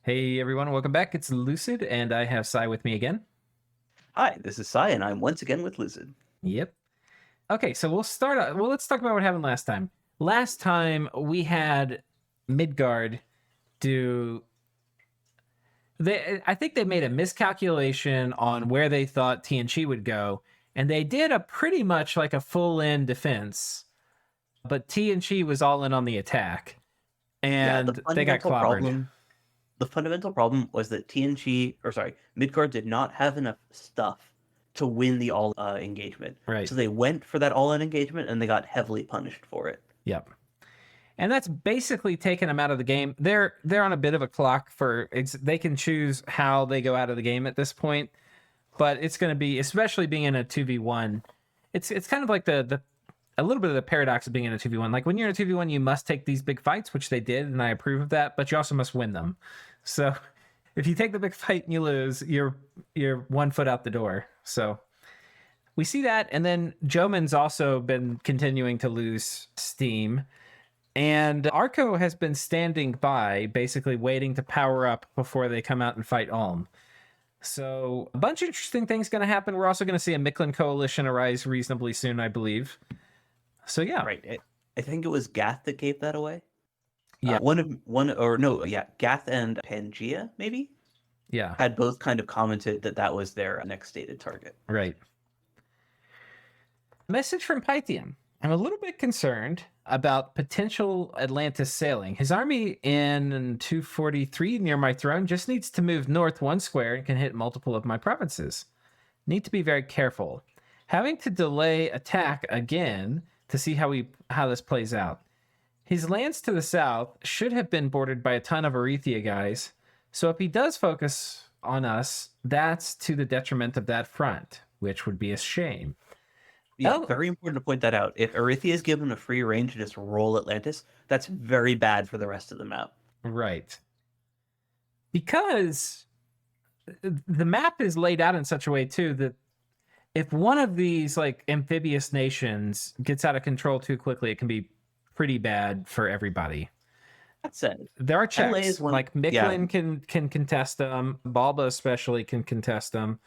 Hey everyone, welcome back. It's Lucid, and I have Sai with me again. Hi, this is Sai, and I'm once again with Lucid. Yep. Okay, so we'll start. Well, let's talk about what happened last time. Last time we had Midgard do. I think they made a miscalculation on where they thought TNG would go, and they did a pretty much like a full-in defense, but TNG was all in on the attack, Yeah, and they got clobbered. the fundamental problem was that Midgard did not have enough stuff to win the all engagement. Right. So they went for that all in engagement, and they got heavily punished for it. Yep. And that's basically taken them out of the game. They're on a bit of a clock for they can choose how they go out of the game at this point, but it's going to be, especially being in a 2v1. It's kind of like the a little bit of the paradox of being in a 2v1. Like when you're in a 2v1, you must take these big fights, which they did, and I approve of that, but you also must win them. So if you take the big fight and you lose, you're 1 foot out the door. So we see that, and then Jomon's also been continuing to lose steam. And Arco has been standing by, basically waiting to power up before they come out and fight Ulm. So a bunch of interesting things going to happen. We're also going to see a Mictlan coalition arise reasonably soon, I believe. So yeah, Right. I think it was Gath that gave that away. Yeah. Gath and Pangea maybe Yeah. had both kind of commented that was their next stated target. Right. Message from Pythium. I'm a little bit concerned about potential Atlantis sailing. His army in 243 near my throne just needs to move north 1 square and can hit multiple of my provinces. Need to be very careful. Having to delay attack again to see how this plays out. His lands to the south should have been bordered by a ton of Arethia guys, so if he does focus on us, that's to the detriment of that front, which would be a shame. Yeah, very important to point that out. If Arethia is given a free range to just roll Atlantis, that's very bad for the rest of the map. Right. Because the map is laid out in such a way, too, that if one of these like amphibious nations gets out of control too quickly, it can be pretty bad for everybody. That said, there are checks. Like Mictlan can contest them. Balba especially can contest them.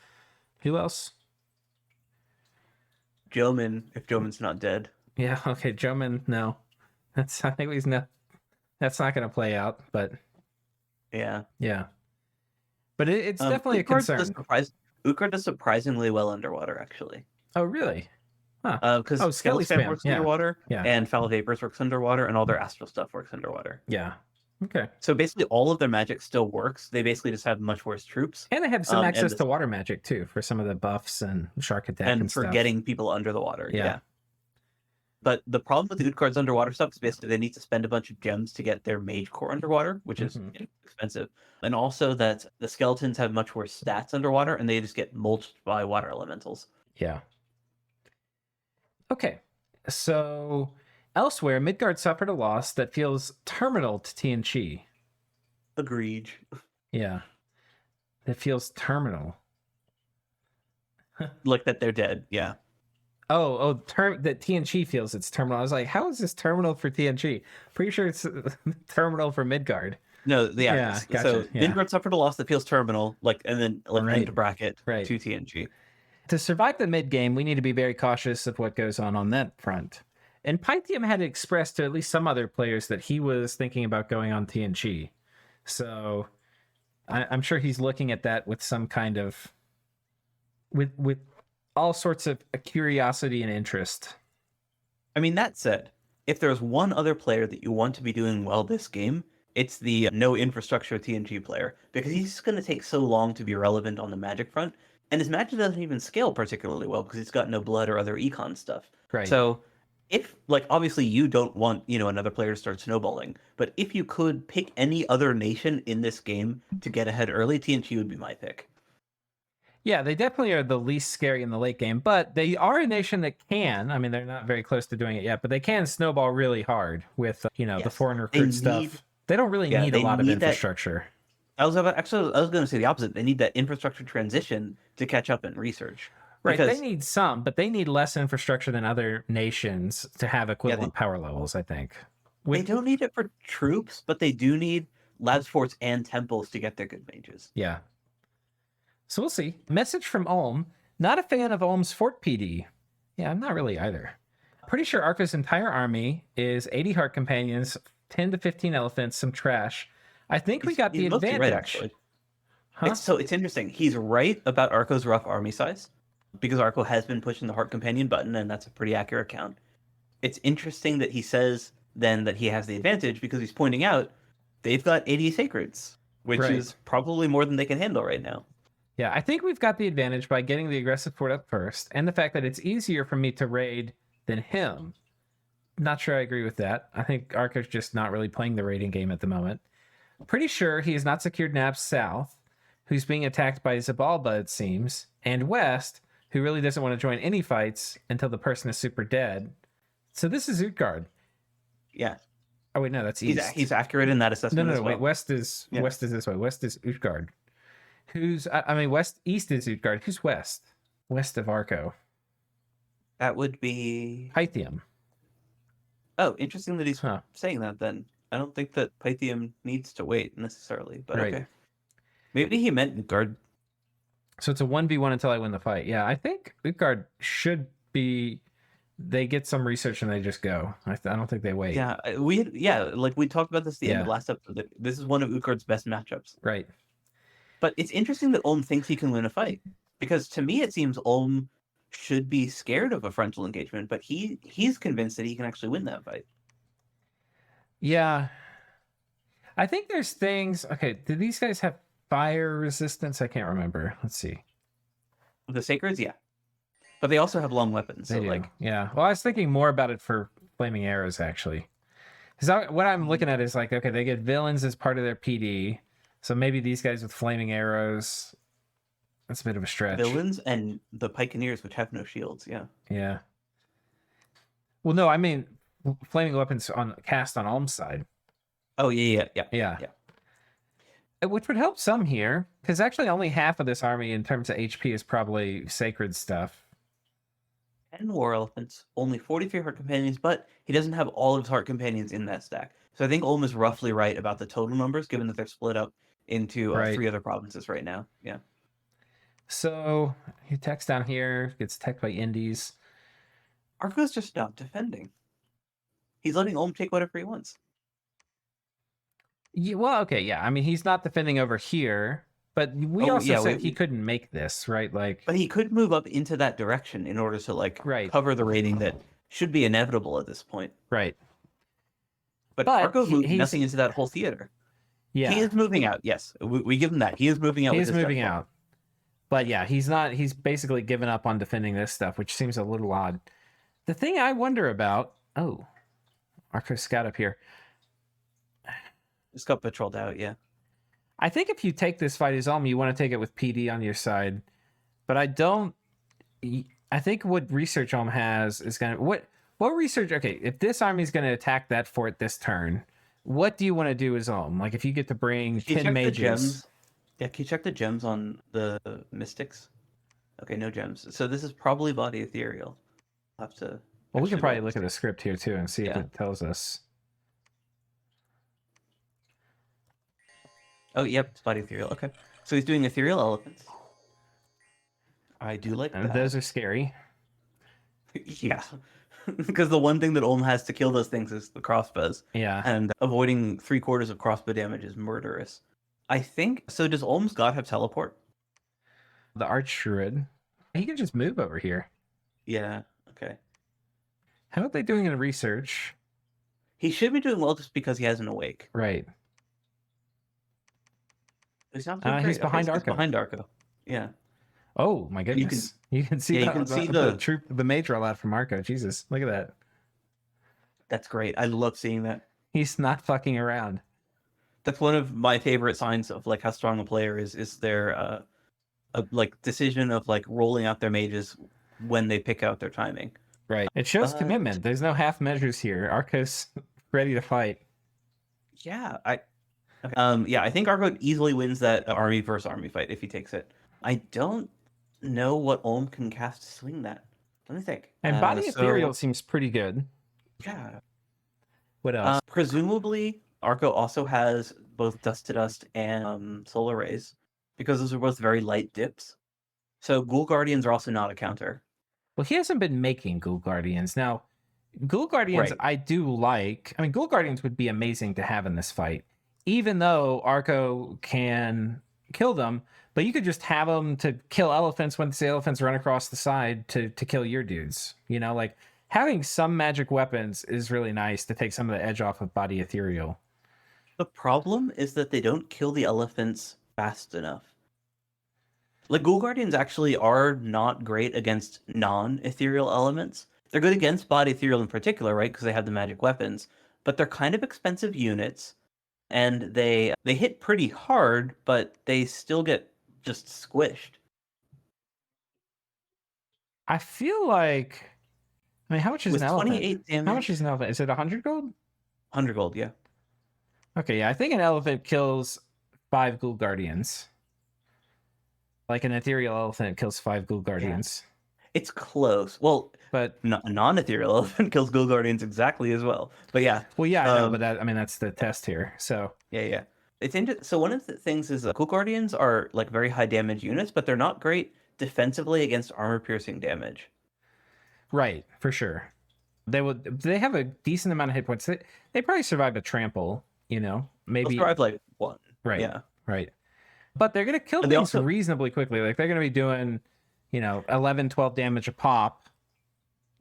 Who else? Jomon, if Jomon's not dead. Yeah, okay, Jomon, no. I think he's not. That's not going to play out, but yeah. But it's definitely a concern. Utgard does surprisingly well underwater, actually. Oh, really? Huh. Because Skelly Spam works underwater, yeah, and Foul Vapors works underwater, and all their astral stuff works underwater. Yeah. Okay. So basically, all of their magic still works. They basically just have much worse troops, and they have some access to water magic too for some of the buffs and shark attack and for stuff. Getting people under the water. Yeah. But the problem with Utgard's underwater stuff is basically they need to spend a bunch of gems to get their mage core underwater, which is expensive. And also that the skeletons have much worse stats underwater, and they just get mulched by water elementals. Yeah. Okay. So elsewhere, Midgard suffered a loss that feels terminal to TNG. Agreed. Yeah. That feels terminal. Like that they're dead, yeah. That TNG feels it's terminal. I was like, how is this terminal for TNG? Pretty sure it's terminal for Midgard. No, gotcha. So Midgard suffered a loss that feels terminal, and then into bracket to TNG. To survive the mid game, we need to be very cautious of what goes on that front. And Pythium had expressed to at least some other players that he was thinking about going on TNG. So I'm sure he's looking at that with some kind of with all sorts of curiosity and interest. I mean, that said, if there's one other player that you want to be doing well this game, it's the no infrastructure TNG player, because he's going to take so long to be relevant on the magic front, and his magic doesn't even scale particularly well because he's got no blood or other econ stuff. Right. So if, obviously you don't want, another player to start snowballing, but if you could pick any other nation in this game to get ahead early, TNG would be my pick. Yeah, they definitely are the least scary in the late game, but they are a nation that can, I mean, they're not very close to doing it yet, but they can snowball really hard with, the foreign recruit stuff. They don't really need a lot of infrastructure. I was going to say the opposite. They need that infrastructure transition to catch up in research. Right, they need some, but they need less infrastructure than other nations to have equivalent power levels, I think. They don't need it for troops, but they do need Labs forts and temples to get their good mages. Yeah. So we'll see. Message from Ulm. Not a fan of Ulm's fort PD. Yeah, I'm not really either. Pretty sure Arco's entire army is 80 heart companions, 10 to 15 elephants, some trash. I think we got the He's mostly advantage. right, actually. Huh? It's interesting. He's right about Arco's rough army size, because Arco has been pushing the heart companion button, and that's a pretty accurate count. It's interesting that he says then that he has the advantage because he's pointing out they've got 80 sacreds, which Right. is probably more than they can handle right now. Yeah, I think we've got the advantage by getting the aggressive fort up first, and the fact that it's easier for me to raid than him. Not sure I agree with that. I think Arco's just not really playing the raiding game at the moment. Pretty sure he has not secured Naps south, who's being attacked by Zabalba, it seems, and west, who really doesn't want to join any fights until the person is super dead. So this is Utgard. Yeah. Oh wait, no, that's east. He's accurate in that assessment. No, as well. wait. West is this way. West is Utgard. East is Utgard. Who's west? West of Arco. That would be Pythium. Oh, interesting that he's saying that then. I don't think that Pythium needs to wait necessarily, but Right. okay. Maybe he meant Utgard. So it's a 1v1 until I win the fight. Yeah, I think Utgard should be. They get some research and they just go. I don't think they wait. Yeah, like we talked about this at the end of last episode. That this is one of Utgard's best matchups. Right. But it's interesting that Ulm thinks he can win a fight, because to me it seems Ulm should be scared of a frontal engagement, but he's convinced that he can actually win that fight. Yeah. I think there's things. Okay, do these guys have fire resistance? I can't remember. Let's see. The Sacreds, yeah. But they also have long weapons. They So do. like, yeah. Well, I was thinking more about it for flaming arrows, actually. Because what I'm looking at is like, okay, they get villains as part of their PD. So maybe these guys with flaming arrows. That's a bit of a stretch. villains and the Pikeneers, which have no shields, yeah. Yeah. Well, no, I mean flaming weapons cast on Ulm's side. Oh, yeah. Which would help some here, because actually only half of this army in terms of HP is probably sacred stuff. 10 war elephants, only 43 heart companions, but he doesn't have all of his heart companions in that stack. So I think Ulm is roughly right about the total numbers, given that they're split up into 3 other provinces right now. Yeah. So he attacks down here, gets attacked by Indies. Arco's just not defending. He's letting Ulm take whatever he wants. Yeah, well, okay, yeah. I mean, he's not defending over here, but we said he couldn't make this, right? Like, but he could move up into that direction in order to cover the raiding that should be inevitable at this point. Right. But Arco moved nothing into that whole theater. Yeah, he is moving out. Yes, we give him that. He is moving out. He is moving out. But yeah, he's not. He's basically given up on defending this stuff, which seems a little odd. The thing I wonder about. Oh, Arco scout up here. Just got patrolled out, yeah. I think if you take this fight as Ulm, you want to take it with PD on your side. But I don't. I think what research Ulm has is going to. What research? Okay, if this army is going to attack that fort this turn, what do you want to do as Ulm? Like if you get to bring 10 mages. Yeah, can you check the gems on the mystics? Okay, no gems. So this is probably body ethereal. I'll have to. Well, we can probably look at the script here too and see if it tells us. Oh, yep, it's body ethereal. Okay. So he's doing ethereal elephants. I do like that. Those are scary. Yeah. Because the one thing that Ulm has to kill those things is the crossbows. Yeah. And avoiding 3/4 of crossbow damage is murderous. I think. So does Ulm's god have teleport? The Arch Druid. He can just move over here. Yeah. Okay. How are they doing in research? He should be doing well just because he has an awake. Right. He's not doing great. He's behind Arco. He's behind Arco. Yeah. Oh my goodness! You can see the troop, the mage roll out from Arco. Jesus, look at that. That's great. I love seeing that. He's not fucking around. That's one of my favorite signs of like how strong a player is their like decision of like rolling out their mages when they pick out their timing. Right. It shows commitment. There's no half measures here. Arco's ready to fight. Yeah. I think Arco easily wins that army versus army fight if he takes it. I don't know what Ulm can cast to swing that. Let me think. And body ethereal seems pretty good. Yeah. What else? Presumably, Arco also has both Dust to Dust and Solar Rays, because those are both very light dips. So Ghoul Guardians are also not a counter. Well, he hasn't been making Ghoul Guardians. Now, Ghoul Guardians, Right. I do like. I mean, Ghoul Guardians would be amazing to have in this fight, even though Arco can kill them. But you could just have them to kill elephants once the elephants run across the side to kill your dudes. You know, like having some magic weapons is really nice to take some of the edge off of Body Ethereal. The problem is that they don't kill the elephants fast enough. Like, Ghoul Guardians actually are not great against non-ethereal elements. They're good against Body Ethereal in particular, right? Because they have the magic weapons. But they're kind of expensive units, and they hit pretty hard, but they still get just squished. I feel like. I mean, how much is With an elephant? 28 damage. How much is an elephant? Is it 100 gold? 100 gold, yeah. Okay, yeah, I think an elephant kills 5 Ghoul Guardians. Like an ethereal elephant kills 5 Ghoul Guardians. It's close. Well, But a non-ethereal elephant kills Ghoul Guardians exactly as well. But yeah. well, yeah, I know, but that's the test here. So Yeah. So one of the things is Ghoul Guardians are like very high damage units, but they're not great defensively against armor-piercing damage. right, for sure. They have a decent amount of hit points. They probably survive a trample, you know, maybe. They'll survive like 1. Right. Yeah. Right. But they're gonna kill And they things also- reasonably quickly. Like they're gonna be doing, 11, 12 damage a pop.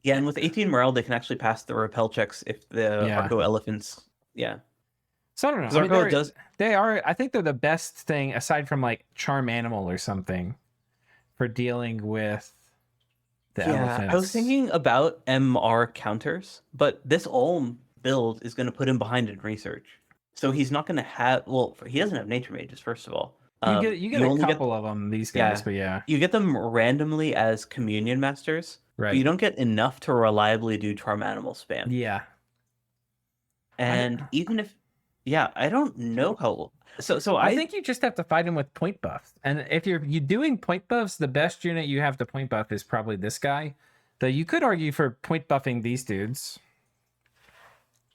Yeah, and with 18 morale, they can actually pass the repel checks if the Yeah. Arco elephants. Yeah. So I don't know. Because I mean, Arco does. they are. I think they're the best thing aside from like Charm Animal or something for dealing with the elephants. I was thinking about MR counters, but this Ulm build is going to put him behind in research. So he's not going to have. Well, he doesn't have nature mages, first of all. You get a only couple of them, these guys, Yeah. but yeah. You get them randomly as communion masters, Right. but you don't get enough to reliably do charm animal spam. Yeah. And even if, I don't know how. So I think you just have to fight him with point buffs. And if you're doing point buffs, the best unit you have to point buff is probably this guy. Though you could argue for point buffing these dudes,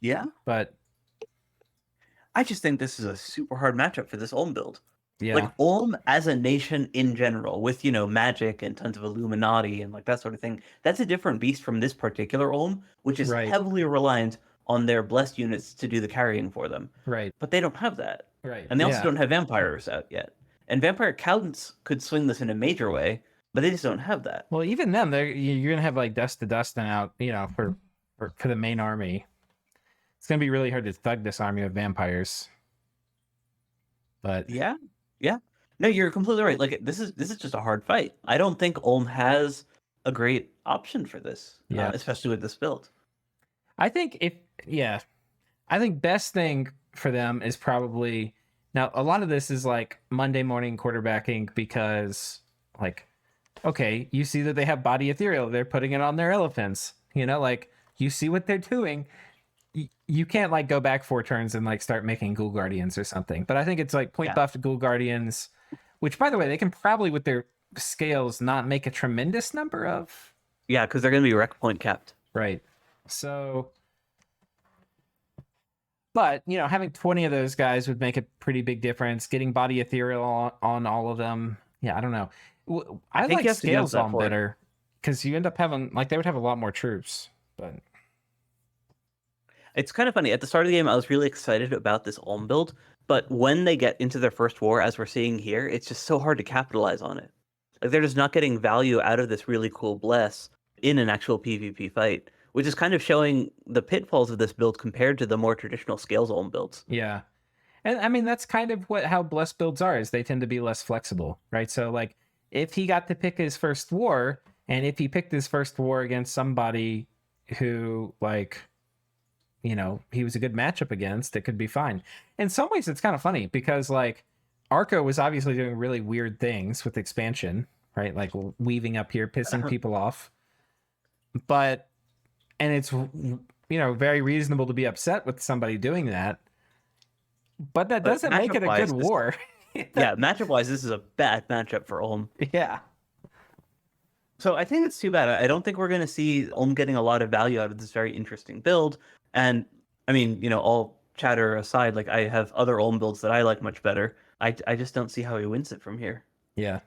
Yeah, but I just think this is a super hard matchup for this Ulm build. yeah. Like Ulm as a nation in general, with magic and tons of Illuminati and like that sort of thing, that's a different beast from this particular Ulm, which is Right. heavily reliant on their blessed units to do the carrying for them. Right. But they don't have that. Right. And they also Yeah. don't have vampires out yet. And vampire counts could swing this in a major way, but they just don't have that. Well, even them, you're gonna have like Dust to Dust and out, for the main army. It's gonna be really hard to thug this army of vampires. But Yeah. No, you're completely right. Like this is just a hard fight. I don't think Ulm has a great option for this. Yeah. Especially with this build. I think I think best thing for them is probably now a lot of this is like Monday morning quarterbacking because like, okay, you see that they have body ethereal, they're putting it on their elephants, like you see what they're doing. You can't like go back 4 turns and like start making Ghoul Guardians or something. But I think it's like point buff to Ghoul Guardians, which by the way, they can probably with their scales not make a tremendous number of. Yeah, because they're going to be rec point capped. Right. So, but having 20 of those guys would make a pretty big difference. Getting body ethereal on all of them. Yeah, I don't know. I think like you have to scales go on for it. better because you end up having like they would have a lot more troops. But It's kind of funny. At the start of the game, I was really excited about this Ulm build, but when they get into their first war, as we're seeing here, it's just so hard to capitalize on it. Like they're just not getting value out of this really cool bless in an actual PvP fight, which is kind of showing the pitfalls of this build compared to the more traditional scales Ulm builds. yeah, and I mean that's kind of how blessed builds are. Is they tend to be less flexible, right? So like if he got to pick his first war, and if he picked his first war against somebody who like. He was a good matchup against, it could be fine. In some ways, it's kind of funny because like Arco was obviously doing really weird things with expansion, right? Like weaving up here, pissing people off. And it's, very reasonable to be upset with somebody doing that. But that doesn't make it a good war. Yeah, matchup-wise, this is a bad matchup for Ulm. Yeah. So I think it's too bad. I don't think we're going to see Ulm getting a lot of value out of this very interesting build. And I mean, all chatter aside, like I have other Ulm builds that I like much better. I just don't see how he wins it from here. Yeah.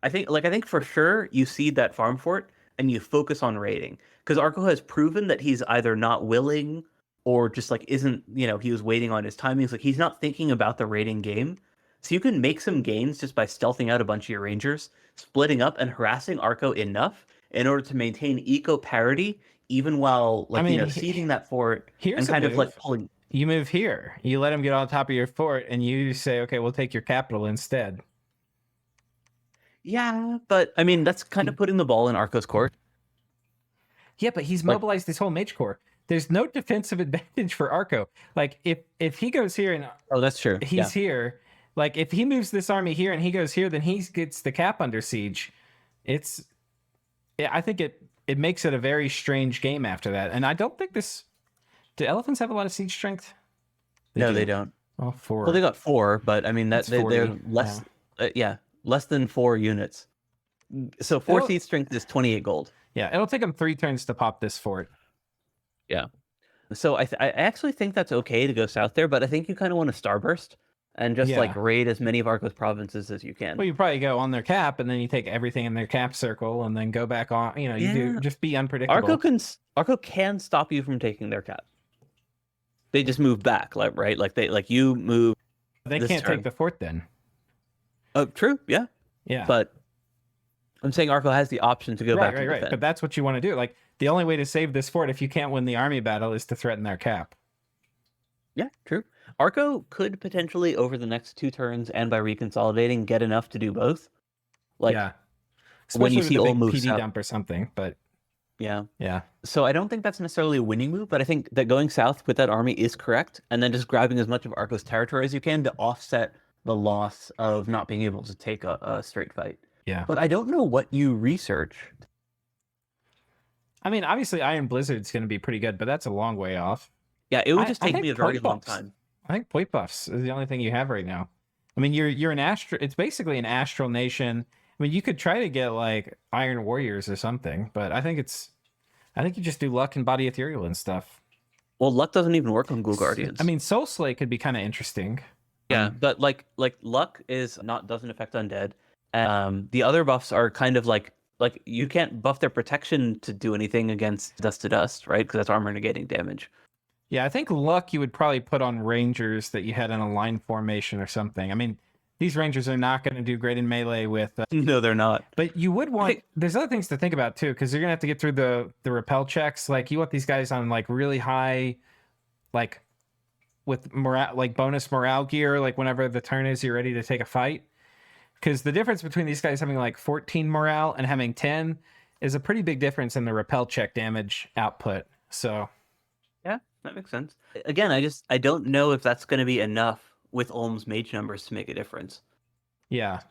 I think for sure you seed that farm fort and you focus on raiding because Arco has proven that he's either not willing or just like isn't, he was waiting on his timings. Like he's not thinking about the raiding game. So you can make some gains just by stealthing out a bunch of your rangers, splitting up and harassing Arco enough in order to maintain eco parity, even while seeding that fort and kind of like pulling. You move here. You let him get on top of your fort, and you say, "Okay, we'll take your capital instead." Yeah, but I mean that's kind of putting the ball in Arco's court. Yeah, but he's mobilized his whole mage corps. There's no defensive advantage for Arco. Like if he goes here and that's true. He's here. Like if he moves this army here and he goes here, then he gets the cap under siege. I think it makes it a very strange game after that. And I don't think do elephants have a lot of siege strength? They don't. Oh, 4. Well, they got 4, but I mean they're less. Less than 4 units. So 4 siege strength is 28 gold. Yeah, it'll take them 3 turns to pop this fort. Yeah. So I actually think that's okay to go south there, but I think you kind of want to starburst and just like raid as many of Arco's provinces as you can. Well, you probably go on their cap, and then you take everything in their cap circle, and then go back on. You do just be unpredictable. Arco can stop you from taking their cap. They just move back, right? Like you move. They can't take the fort then. Oh, true. Yeah. Yeah. But I'm saying Arco has the option to go back to defend. Right. But that's what you want to do. Like the only way to save this fort, if you can't win the army battle, is to threaten their cap. Yeah, true. Arco could potentially, over the next 2 turns and by reconsolidating, get enough to do both. Like, especially when you with see a big Ulm move PD south. dump or something. But yeah. So I don't think that's necessarily a winning move, but I think that going south with that army is correct, and then just grabbing as much of Arco's territory as you can to offset the loss of not being able to take a straight fight. Yeah. But I don't know what you researched. I mean, obviously Iron Blizzard's going to be pretty good, but that's a long way off. Yeah, it would just take me a very long time. I think point buffs is the only thing you have right now. I mean, you're an astral. It's basically an astral nation. I mean, you could try to get like Iron Warriors or something, but I think you just do luck and body ethereal and stuff. Well, luck doesn't even work on Ghoul Guardians. I mean, Soul Slay could be kind of interesting. Yeah, but like luck doesn't affect undead. The other buffs are kind of like you can't buff their protection to do anything against dust to dust, right? Because that's armor negating damage. Yeah, I think luck you would probably put on rangers that you had in a line formation or something. I mean, these rangers are not going to do great in melee with. No, they're not. But you would want. There's other things to think about too, because you're gonna have to get through the repel checks. Like you want these guys on like really high, like with morale, like bonus morale gear. Like whenever the turn is, you're ready to take a fight. Because the difference between these guys having like 14 morale and having 10 is a pretty big difference in the repel check damage output. So yeah, that makes sense. Again, I don't know if that's going to be enough with Ulm's mage numbers to make a difference. Yeah.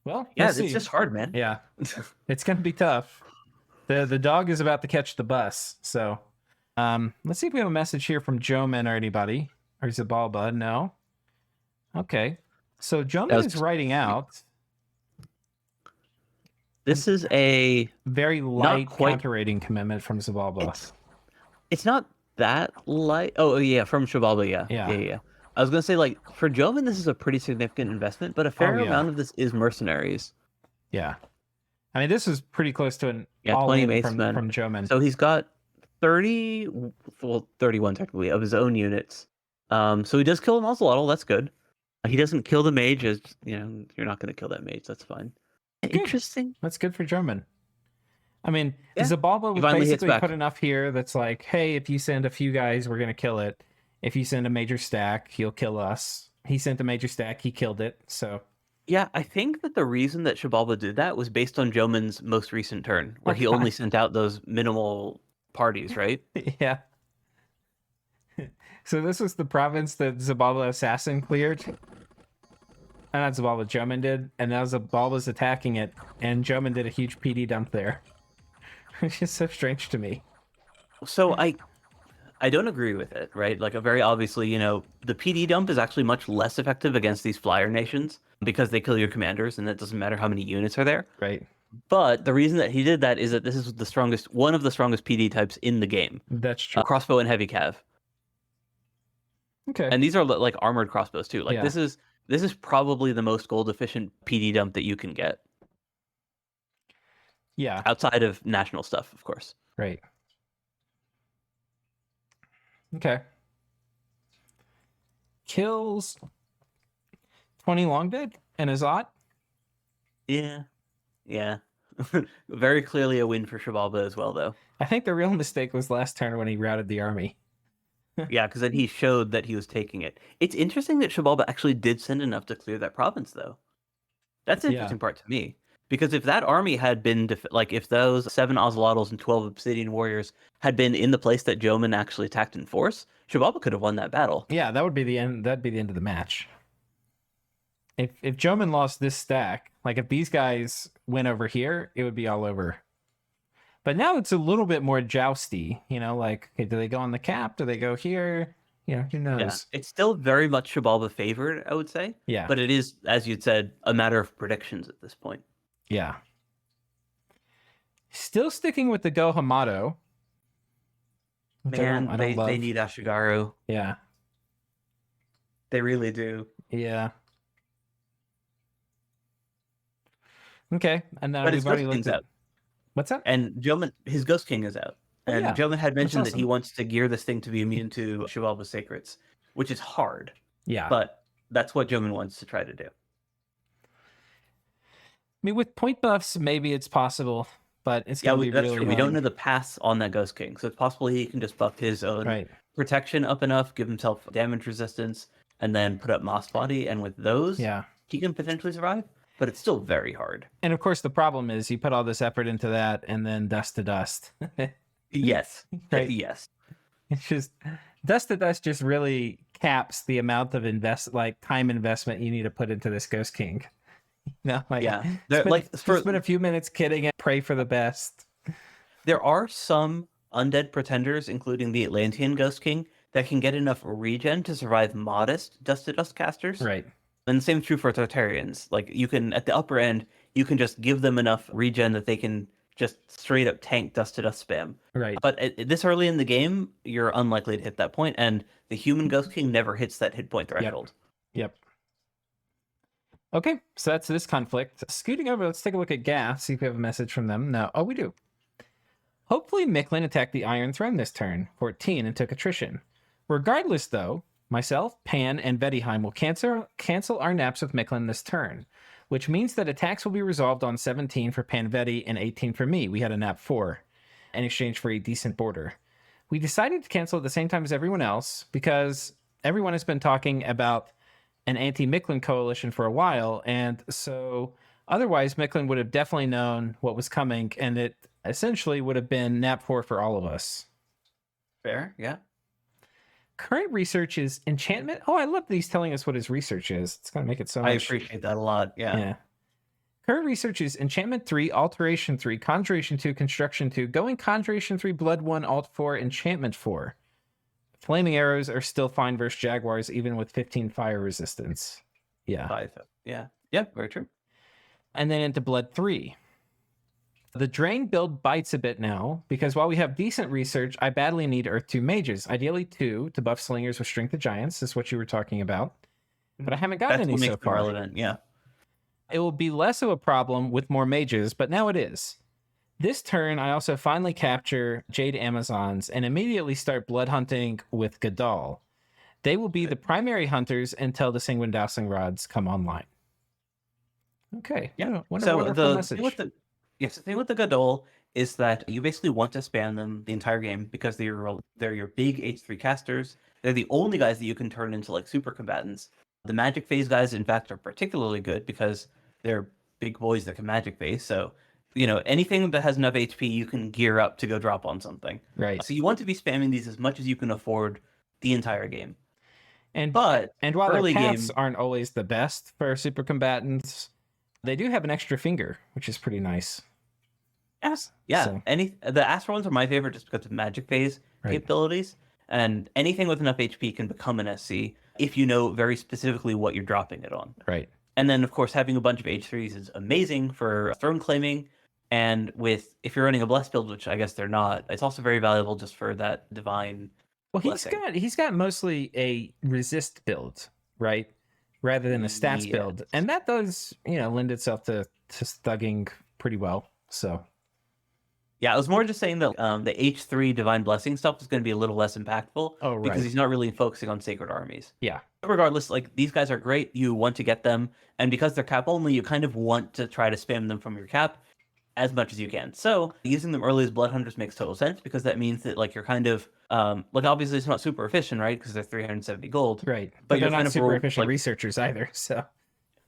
Well, yeah, it's just hard, man. Yeah, it's going to be tough. The dog is about to catch the bus. So let's see if we have a message here from Jomon or anybody. Or Zabalba. No. Okay. So Jomon is writing out. This is a very light counter rating commitment from Zabalba. It's not that light. Oh yeah, from Shabalba, yeah. I was gonna say, like, for Jomon, this is a pretty significant investment, but a fair amount of this is mercenaries. Yeah, I mean, this is pretty close to an 20 mace men from Jomon. So he's got 31 technically of his own units. So he does kill an Ocelotl. That's good. He doesn't kill the mage, as you're not gonna kill that mage. That's fine. Good. Interesting. That's good for Jomon. I mean, Zabalba would basically put enough here that's like, hey, if you send a few guys, we're going to kill it. If you send a major stack, he'll kill us. He sent a major stack, he killed it. So yeah, I think that the reason that Shabalba did that was based on Jomon's most recent turn, where he only sent out those minimal parties, right? Yeah. So this was the province that Zabalba Assassin cleared. And not Zabalba, Jomon did. And now Zabalba's attacking it, and Jomon did a huge PD dump there. Which is so strange to me. So I don't agree with it, right? Like, very obviously, the PD dump is actually much less effective against these flyer nations because they kill your commanders, and it doesn't matter how many units are there. Right. But the reason that he did that is that this is one of the strongest PD types in the game. That's true. Crossbow and heavy cav. Okay. And these are like armored crossbows too. Like Yeah. this is probably the most gold efficient PD dump that you can get. Yeah. Outside of national stuff, of course. Right. Okay. Kills 20 long dead and Azat. Yeah. Yeah. Very clearly a win for Shabalba as well, though. I think the real mistake was last turn when he routed the army. Yeah, because then he showed that he was taking it. It's interesting that Shabalba actually did send enough to clear that province, though. That's the interesting part to me. Because if that army had been, if those 7 Ozelotls and 12 Obsidian Warriors had been in the place that Jomon actually attacked in force, Shabalba could have won that battle. Yeah, that would be the end. That'd be the end of the match. If Jomon lost this stack, like if these guys went over here, it would be all over. But now it's a little bit more jousty, like, okay, do they go on the cap? Do they go here? Who knows? Yeah. It's still very much Shabalba favored, I would say. Yeah. But it is, as you'd said, a matter of predictions at this point. Yeah. Still sticking with the Go Hamato. Man, they need Ashigaru. Yeah. They really do. Yeah. Okay. And now we've already looked at. What's that? And Jomon, his Ghost King is out. And Jomon had mentioned that he wants to gear this thing to be immune to Shabalba's Sacreds, which is hard. Yeah. But that's what Jomon wants to try to do. I mean, with point buffs, maybe it's possible, but it's going to be really hard. We don't know the pass on that Ghost King, so it's possible he can just buff his own protection up enough, give himself damage resistance, and then put up Moss Body, and with those, he can potentially survive, but it's still very hard. And of course, the problem is you put all this effort into that, and then dust to dust. Yes. Right? Yes. It's just, dust to dust just really caps the amount of time investment you need to put into this Ghost King. Spend a few minutes kidding and pray for the best. There are some undead pretenders, including the Atlantean Ghost King, that can get enough regen to survive modest dust to dust casters. Right. And the same is true for Tartarians. Like you can, at the upper end, you can just give them enough regen that they can just straight up tank dust to dust spam. Right. But this early in the game, you're unlikely to hit that point, and the human Ghost King never hits that hit point threshold. Yep. Okay, so that's this conflict. Scooting over, let's take a look at Gath, see if we have a message from them. No. Oh, we do. Hopefully Mictlan attacked the Iron Throne this turn, 14, and took attrition. Regardless, though, myself, Pan, and Vettiheim will cancel our naps with Mictlan this turn, which means that attacks will be resolved on 17 for Panvetti and 18 for me. We had a nap 4 in exchange for a decent border. We decided to cancel at the same time as everyone else because everyone has been talking about an anti-Mictlan coalition for a while, and so otherwise Mictlan would have definitely known what was coming, and it essentially would have been nap 4 for all of us. Fair, yeah. Current research is enchantment. Oh, I love that he's telling us what his research is. It's going to make it so much. I appreciate that a lot, yeah. Current research is enchantment 3, alteration 3, conjuration 2, construction 2, going conjuration 3, blood 1, alt 4, enchantment 4. Flaming arrows are still fine versus jaguars, even with 15 fire resistance. Yeah. 5. Yeah. Yeah, very true. And then into blood 3. The Drain build bites a bit now, because while we have decent research, I badly need Earth 2 mages. Ideally 2 to buff slingers with Strength of Giants, is what you were talking about. But I haven't gotten any so far. Relevant, yeah. It will be less of a problem with more mages, but now it is. This turn, I also finally capture Jade Amazons and immediately start blood hunting with Gadal. They will be the primary hunters until the Sanguine Dowsing Rods come online. Okay. Yeah. So the thing with the Gadol is that you basically want to spam them the entire game because they're your big H3 casters. They're the only guys that you can turn into like super combatants. The magic phase guys, in fact, are particularly good because they're big boys that can magic phase. So, anything that has enough HP, you can gear up to go drop on something. Right. So you want to be spamming these as much as you can afford the entire game. And while their paths aren't always the best for super combatants, they do have an extra finger, which is pretty nice. Yes. Yeah. So. The Astral ones are my favorite just because of magic phase capabilities. And anything with enough HP can become an SC if you know very specifically what you're dropping it on. Right. And then, of course, having a bunch of H3s is amazing for throne claiming, And if you're running a blessed build, which I guess they're not, it's also very valuable just for that divine Well, blessing. he's got mostly a resist build, right? Rather than a stats Yes. build. And that does, lend itself to thugging pretty well. So Yeah, I was more just saying that the H3 divine blessing stuff is going to be a little less impactful Oh, because right. he's not really focusing on sacred armies. yeah. But regardless, like these guys are great. You want to get them, and because they're cap only, you kind of want to try to spam them from your cap as much as you can. So using them early as blood hunters makes total sense because that means that like you're kind of like obviously it's not super efficient, right? Because they're 370 gold. Right. But They're you're kind not of super efficient like researchers either. So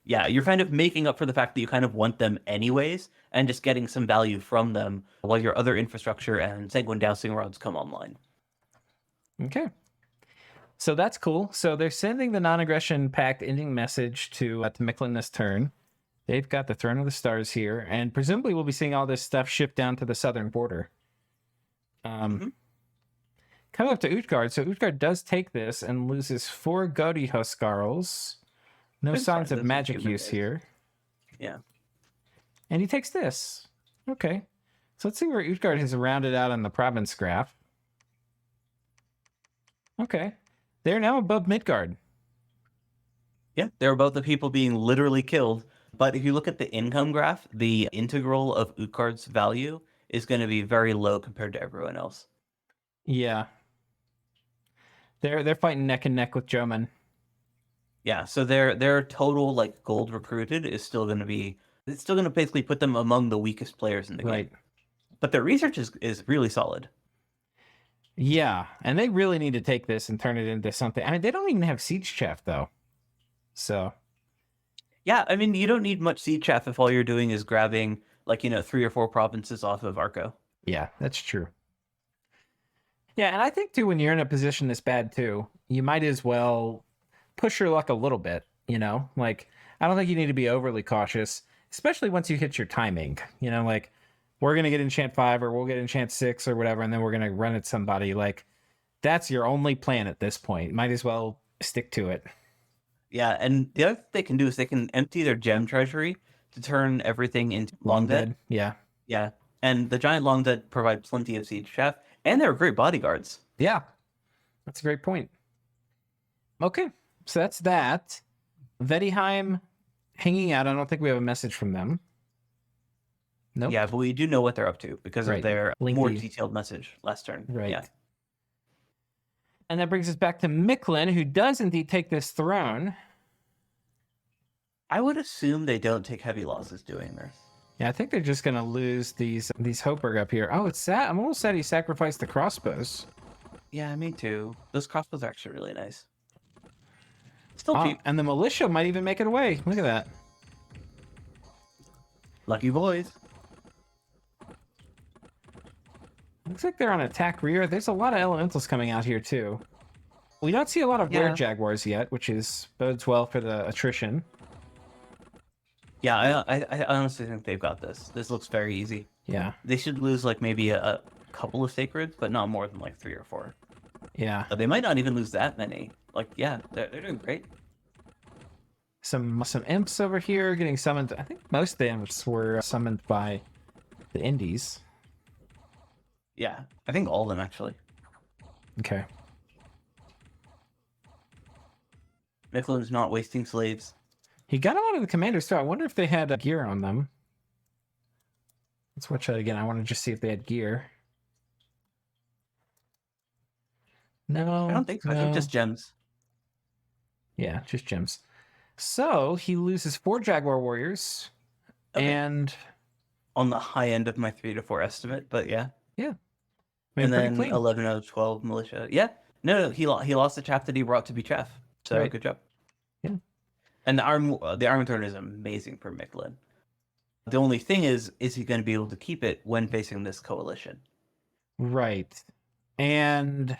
yeah, you're kind of making up for the fact that you kind of want them anyways, and just getting some value from them while your other infrastructure and sanguine dowsing rods come online. okay. So that's cool. So they're sending the non-aggression pact ending message to Mictlan this turn. They've got the Throne of the Stars here, and presumably we'll be seeing all this stuff shipped down to the southern border. Mhm. Coming up to Utgard. So Utgard does take this and loses 4 Godi Huskarls. No Been signs fine, of those magic human use days. here. Yeah. And he takes this. Okay. So let's see where Utgard has rounded out on the province graph. Okay. They're now above Midgard. Yeah, they're both the people being literally killed. But if you look at the income graph, the integral of Utgard's value is going to be very low compared to everyone else. Yeah. They're fighting neck and neck with Jomon. Yeah, so their total like gold recruited is still going to be it's still going to basically put them among the weakest players in the Right. game. But their research is really solid. Yeah. And they really need to take this and turn it into something. I mean, they don't even have siege chaff though. So Yeah, I mean, you don't need much siege chaff if all you're doing is grabbing like, 3 or 4 provinces off of Arco. yeah, that's true. Yeah, and I think too when you're in a position this bad too, you might as well push your luck a little bit, Like I don't think you need to be overly cautious, especially once you hit your timing. Like we're gonna get enchant 5 or we'll get enchant 6 or whatever, and then we're gonna run at somebody. Like that's your only plan at this point. Might as well stick to it. Yeah, and the other thing they can do is they can empty their gem treasury to turn everything into long dead. Yeah. Yeah, and the giant long dead provide plenty of siege chaff, and they're great bodyguards. Yeah. That's a great point. Okay. So that's that. Vedheim hanging out. I don't think we have a message from them. Nope. Yeah, but we do know what they're up to because Right. of their Lengthy. more detailed message last turn. Right. Yeah. And that brings us back to Mictlan, who does indeed take this throne. I would assume they don't take heavy losses doing this. Yeah, I think they're just gonna lose these Hopeberg up here. Oh, it's sad. I'm almost sad he sacrificed the crossbows. Yeah, me too. Those crossbows are actually really nice. Still Oh, cheap. and the militia might even make it away. Look at that. Lucky boys. Looks like they're on attack rear. There's a lot of elementals coming out here too. We don't see a lot of Yeah. Were Jaguars yet, which bodes well for the attrition. Yeah, I honestly think they've got this. This looks very easy. Yeah, They should lose like maybe a couple of sacreds, but not more than like 3 or 4. yeah. They might not even lose that many. Like, yeah, they're doing great. Some imps over here getting summoned. I think most of the imps were summoned by the Indies. Yeah, I think all of them actually. Okay. Mictlan's not wasting slaves. He got a lot of the commanders too. I wonder if they had gear on them. Let's watch that again. I want to just see if they had gear. No, I don't think so. I think no. just gems. Yeah, just gems. So he loses 4 Jaguar warriors, Okay. and On the high end of my 3 to 4 estimate, but yeah. I mean, And pretty then clean. 11 out of 12 militia. Yeah. No, he lost the chaff that he brought to be chaff. So Right. good job. Yeah. And the arm turn is amazing for Mictlan. The only thing is he going to be able to keep it when facing this coalition? Right, and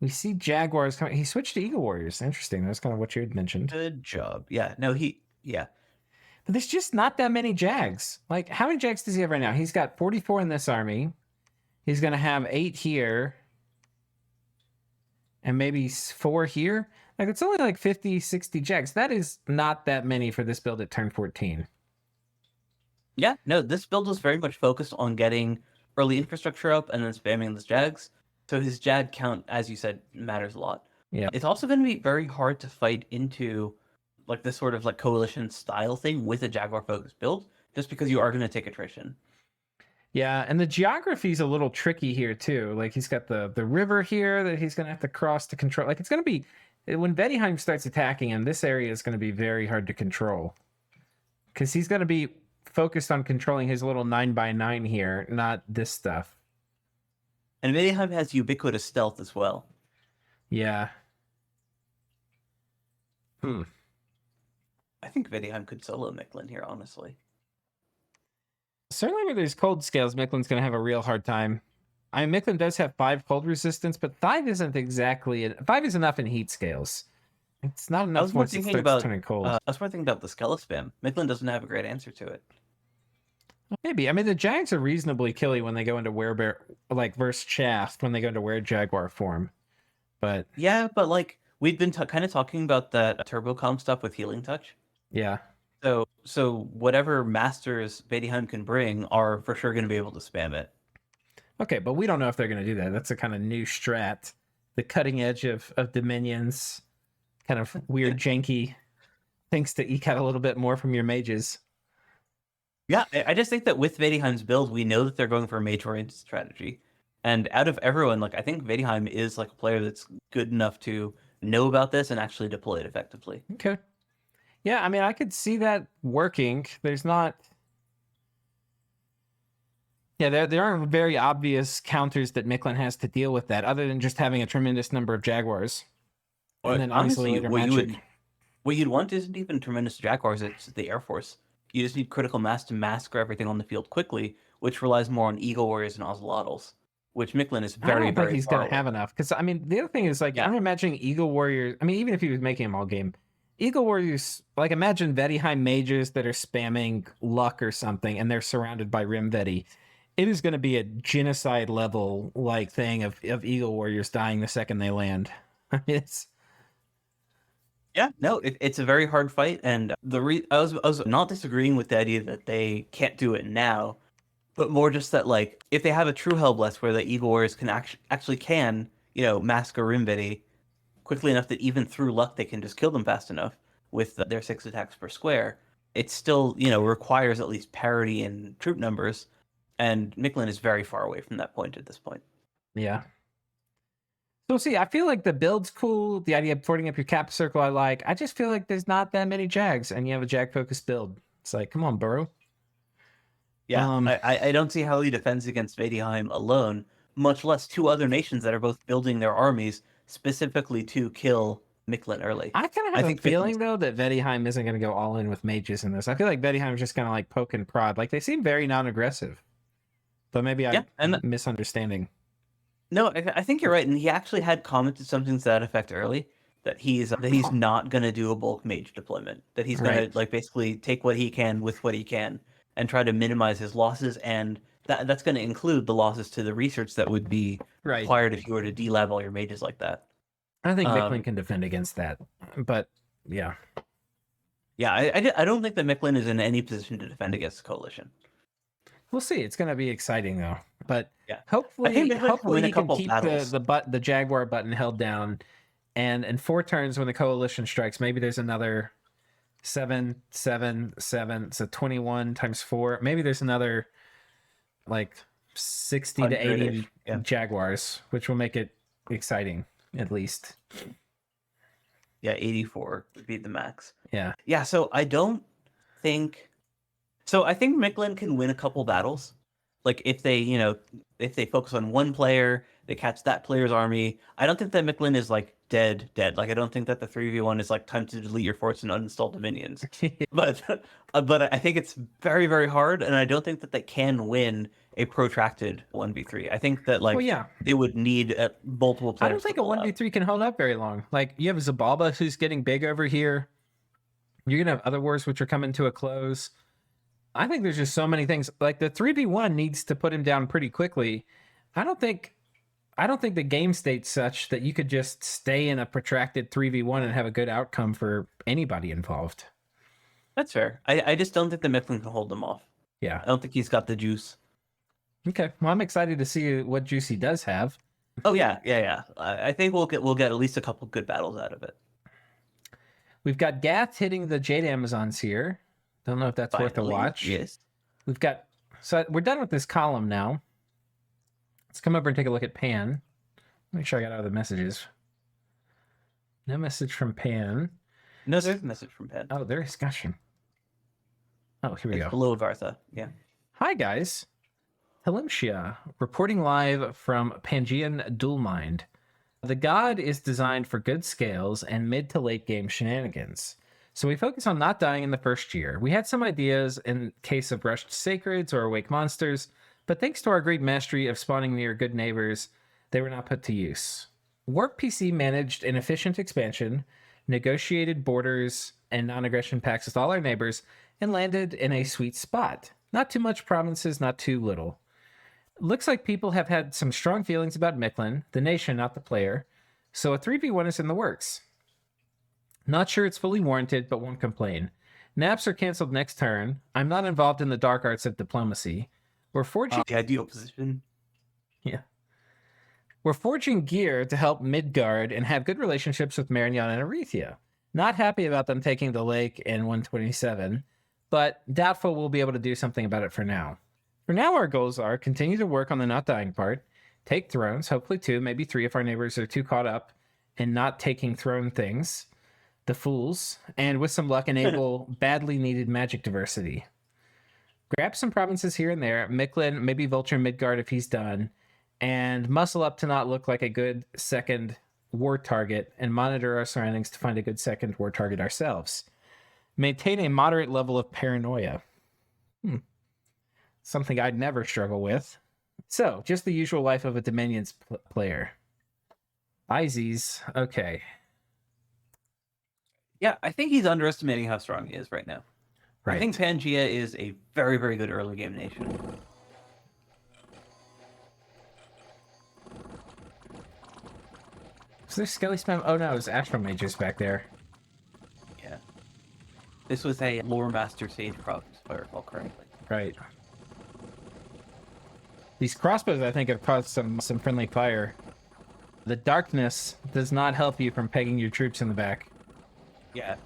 we see Jaguars coming. He switched to Eagle Warriors. Interesting. That's kind of what you had mentioned. Good job. Yeah. No, yeah. But there's just not that many Jags. Like, how many Jags does he have right now? He's got 44 in this army. He's going to have 8 here. And maybe 4 here. Like, it's only like 50, 60 Jags. That is not that many for this build at turn 14. Yeah, no, this build was very much focused on getting early infrastructure up and then spamming the Jags. So his Jag count, as you said, matters a lot. Yeah. It's also going to be very hard to fight into like this sort of like coalition style thing with a Jaguar focused build, just because you are going to take attrition. Yeah, and the geography's a little tricky here too. Like he's got the river here that he's gonna have to cross to control. Like it's gonna be when Vedheim starts attacking him, this area is gonna be very hard to control. Because he's gonna be focused on controlling his little 9x9 here, not this stuff. And Mayhem has ubiquitous stealth as well. Yeah. I think Vidheim could solo Mictlan here, honestly. Certainly where there's cold scales, Mictlan's going to have a real hard time. I mean, Mictlan does have 5 cold resistance, but 5 isn't exactly... 5 is enough in heat scales. It's not enough once it starts turning cold. I was more thinking about the Skella spam. Mictlan doesn't have a great answer to it. Maybe. I mean, the Jags are reasonably killy when they go into werebear, like versus Shaft, when they go into were-jaguar form. But... Yeah, but like, we've been kind of talking about that TurboCom stuff with Healing Touch. Yeah. So whatever masters Vedheim can bring are for sure going to be able to spam it. Okay, but we don't know if they're going to do that. That's a kind of new strat. The cutting edge of Dominions. Kind of weird, janky things to eke out a little bit more from your mages. Yeah, I just think that with Vedheim's build, we know that they're going for a mage-oriented strategy. And out of everyone, like I think Vedheim is like a player that's good enough to know about this and actually deploy it effectively. Okay. Yeah, I mean, I could see that working. There's not... Yeah, there aren't very obvious counters that Mictlan has to deal with that, other than just having a tremendous number of Jaguars. And then honestly, magic. What you'd want isn't even tremendous Jaguars, it's the Air Force. You just need critical mass to massacre everything on the field quickly, which relies more on Eagle Warriors and Ocelotls, which Mictlan is I don't very think he's going to away. have enough. Because, I mean, the other thing is, like, I'm imagining Eagle Warriors... I mean, even if he was making them all game, Eagle Warriors... Like, imagine Vedheim mages that are spamming luck or something, and they're surrounded by Rim Vedi. It is going to be a genocide level, like, thing of Eagle Warriors dying the second they land. It's... Yeah, no, it's a very hard fight, and I was not disagreeing with the idea that they can't do it now, but more just that like if they have a true Hellbless where the Eagle Warriors can actually can massacre Rimbity quickly enough that even through luck they can just kill them fast enough with their 6 attacks per square, it still requires at least parity in troop numbers, and Mictlan is very far away from that point at this point. Yeah. So see, I feel like the build's cool. The idea of porting up your cap circle I like. I just feel like there's not that many Jags, and you have a Jag-focused build. It's like, come on, Burrow. Yeah, I don't see how he defends against Vedheim alone, much less 2 other nations that are both building their armies specifically to kill Mictlan early. I kind of have a feeling, though, that Vedheim isn't going to go all in with mages in this. I feel like Vedheim's just going to like poke and prod. Like, they seem very non-aggressive. But maybe I'm misunderstanding. No, I think you're right, and he actually had commented something to that effect early, that he's not going to do a bulk mage deployment, that he's going to like basically take what he can with what he can and try to minimize his losses, and that's going to include the losses to the research that would be required if you were to delab all your mages like that. I think Mictlan can defend against that, but yeah. Yeah, I don't think that Mictlan is in any position to defend against the coalition. We'll see. It's going to be exciting, though. But yeah. hopefully he can keep the Jaguar button held down. And in 4 turns, when the coalition strikes, maybe there's another 7, 7, 7. So 21 times 4. Maybe there's another like 60 to 80 Jaguars, which will make it exciting, at least. Yeah, 84 would be the max. Yeah. Yeah, so I think Mictlan can win a couple battles. Like if they focus on one player, they catch that player's army. I don't think that Mictlan is like dead. Like I don't think that the 3v1 is like time to delete your forts and uninstall dominions. but I think it's very, very hard, and I don't think that they can win a protracted 1v3. I think that they would need multiple players. I don't think a 1v3 can hold up very long. Like you have Zabalba who's getting big over here. You're gonna have other wars which are coming to a close. I think there's just so many things. Like the 3v1 needs to put him down pretty quickly. I don't think the game state's such that you could just stay in a protracted 3v1 and have a good outcome for anybody involved. That's fair. I just don't think the Mictlan can hold them off. Yeah. I don't think he's got the juice. Okay. Well, I'm excited to see what juice he does have. Oh yeah. I think we'll get at least a couple good battles out of it. We've got Gath hitting the Jade Amazons here. Don't know if that's worth a Finally, watch. yes. We've got, so we're done with this column now. Let's come over and take a look at Pan. Make sure I got all the messages. No message from Pan. No, there's a message from Pan. Oh, there is. Gosh. Oh, here we It's go. below Vartha. Yeah. Hi, guys. Helimshia, reporting live from Pangean Dualmind. The god is designed for good scales and mid to late game shenanigans. So we focus on not dying in the first year. We had some ideas in case of rushed sacreds or awake monsters, but thanks to our great mastery of spawning near good neighbors, they were not put to use. Warp PC managed an efficient expansion, negotiated borders and non-aggression pacts with all our neighbors, and landed in a sweet spot. Not too much provinces, not too little. Looks like people have had some strong feelings about Mictlan, the nation, not the player, so a 3v1 is in the works. Not sure it's fully warranted, but won't complain. Naps are canceled next turn. I'm not involved in the dark arts of diplomacy. We're forging The ideal position. Yeah. We're forging gear to help Midgard and have good relationships with Marignon and Arethia. Not happy about them taking the lake in 127, but doubtful we'll be able to do something about it for now. For now, our goals are continue to work on the not dying part, take thrones, hopefully 2, maybe 3 if our neighbors are too caught up in not taking throne things, the fools, and with some luck enable badly needed magic diversity. Grab some provinces here and there, Mictlan, maybe Vulture Midgard if he's done, and muscle up to not look like a good second war target and monitor our surroundings to find a good second war target ourselves. Maintain a moderate level of paranoia. Something I'd never struggle with. So, just the usual life of a Dominions player. Izzy's, okay. Yeah, I think he's underestimating how strong he is right now. Right. I think Pangea is a very, very good early game nation. Is there Skelly spam? Oh no, it's Astral Mages back there. Yeah. This was a lore master sage province, if I recall correctly. Right. These crossbows, I think, have caused some friendly fire. The darkness does not help you from pegging your troops in the back. Yeah.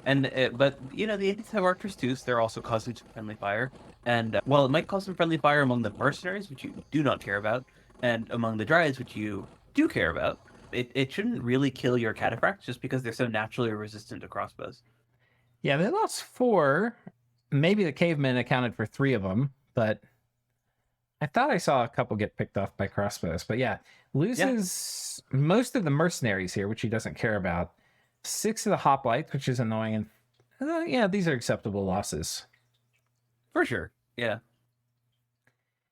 And but the Indians have archers too, so they're also causing some friendly fire. And while it might cause some friendly fire among the mercenaries, which you do not care about, and among the dryads, which you do care about, it shouldn't really kill your cataphracts just because they're so naturally resistant to crossbows. Yeah, they lost 4. Maybe the cavemen accounted for 3 of them, but I thought I saw a couple get picked off by crossbows. But yeah, loses most of the mercenaries here, which he doesn't care about. 6 of the hoplites, which is annoying. And yeah, these are acceptable losses. For sure. Yeah.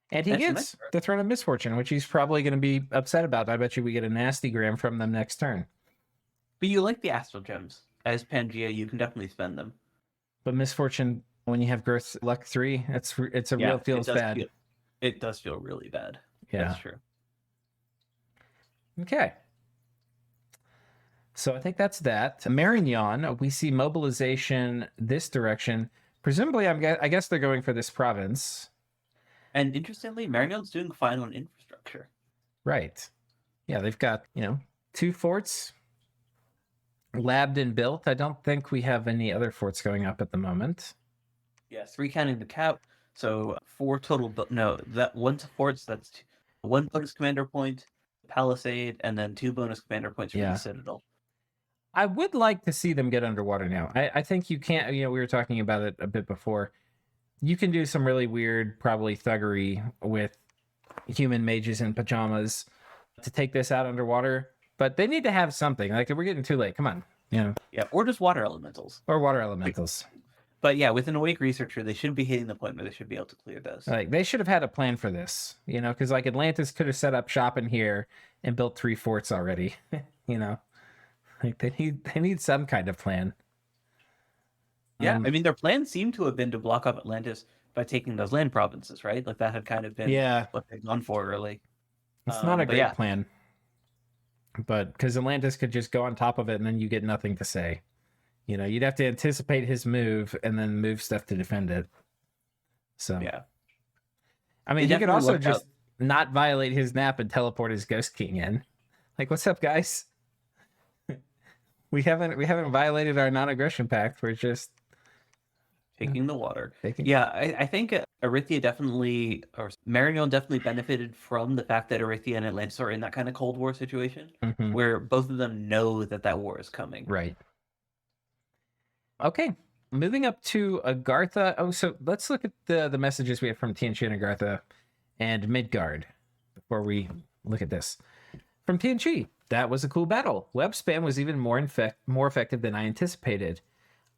And he gets the Throne of Misfortune, which he's probably going to be upset about. I bet you we get a nasty gram from them next turn. But you like the Astral Gems. As Pangea, you can definitely spend them. But Misfortune, when you have Growth Luck 3, it's a real feels bad. It does feel really bad. Yeah. That's true. Okay. So I think that's that. Marignon, we see mobilization this direction. Presumably, I guess they're going for this province. And interestingly, Marignon's doing fine on infrastructure. Right. Yeah, they've got, 2 forts labbed and built. I don't think we have any other forts going up at the moment. Yeah, 3 counting the cap. So 4 total. No, that 1 forts. That's 1 bonus commander point, palisade, and then 2 bonus commander points for the citadel. I would like to see them get underwater now. I think you can't. We were talking about it a bit before. You can do some really weird, probably thuggery with human mages in pajamas to take this out underwater. But they need to have something. Like, we're getting too late. Come on. Yeah, or just water elementals. Or water elementals. But yeah, with an awake researcher, they should be hitting the point where they should be able to clear those. Like, they should have had a plan for this, because like Atlantis could have set up shop in here and built 3 forts already. Like they need some kind of plan. Yeah, I mean, their plan seemed to have been to block up Atlantis by taking those land provinces, right? Like, that had kind of been what they'd gone for early. It's not a great plan. But because Atlantis could just go on top of it and then you get nothing to say. You'd have to anticipate his move and then move stuff to defend it. So Yeah. I mean, It he could definitely also worked out. just not violate his nap and teleport his Ghost King in. Like, what's up, guys? We haven't violated our non-aggression pact. We're just Taking the water. taking. Yeah, I think Arithia definitely, or Marignon definitely benefited from the fact that Arithia and Atlantis are in that kind of Cold War situation Mhm. where both of them know that that war is coming. Right. Okay. Moving up to Agartha. Oh, so let's look at the messages we have from Tianchi and Agartha and Midgard before we look at this. From Tianchi, that was a cool battle. Web spam was even more effective than I anticipated.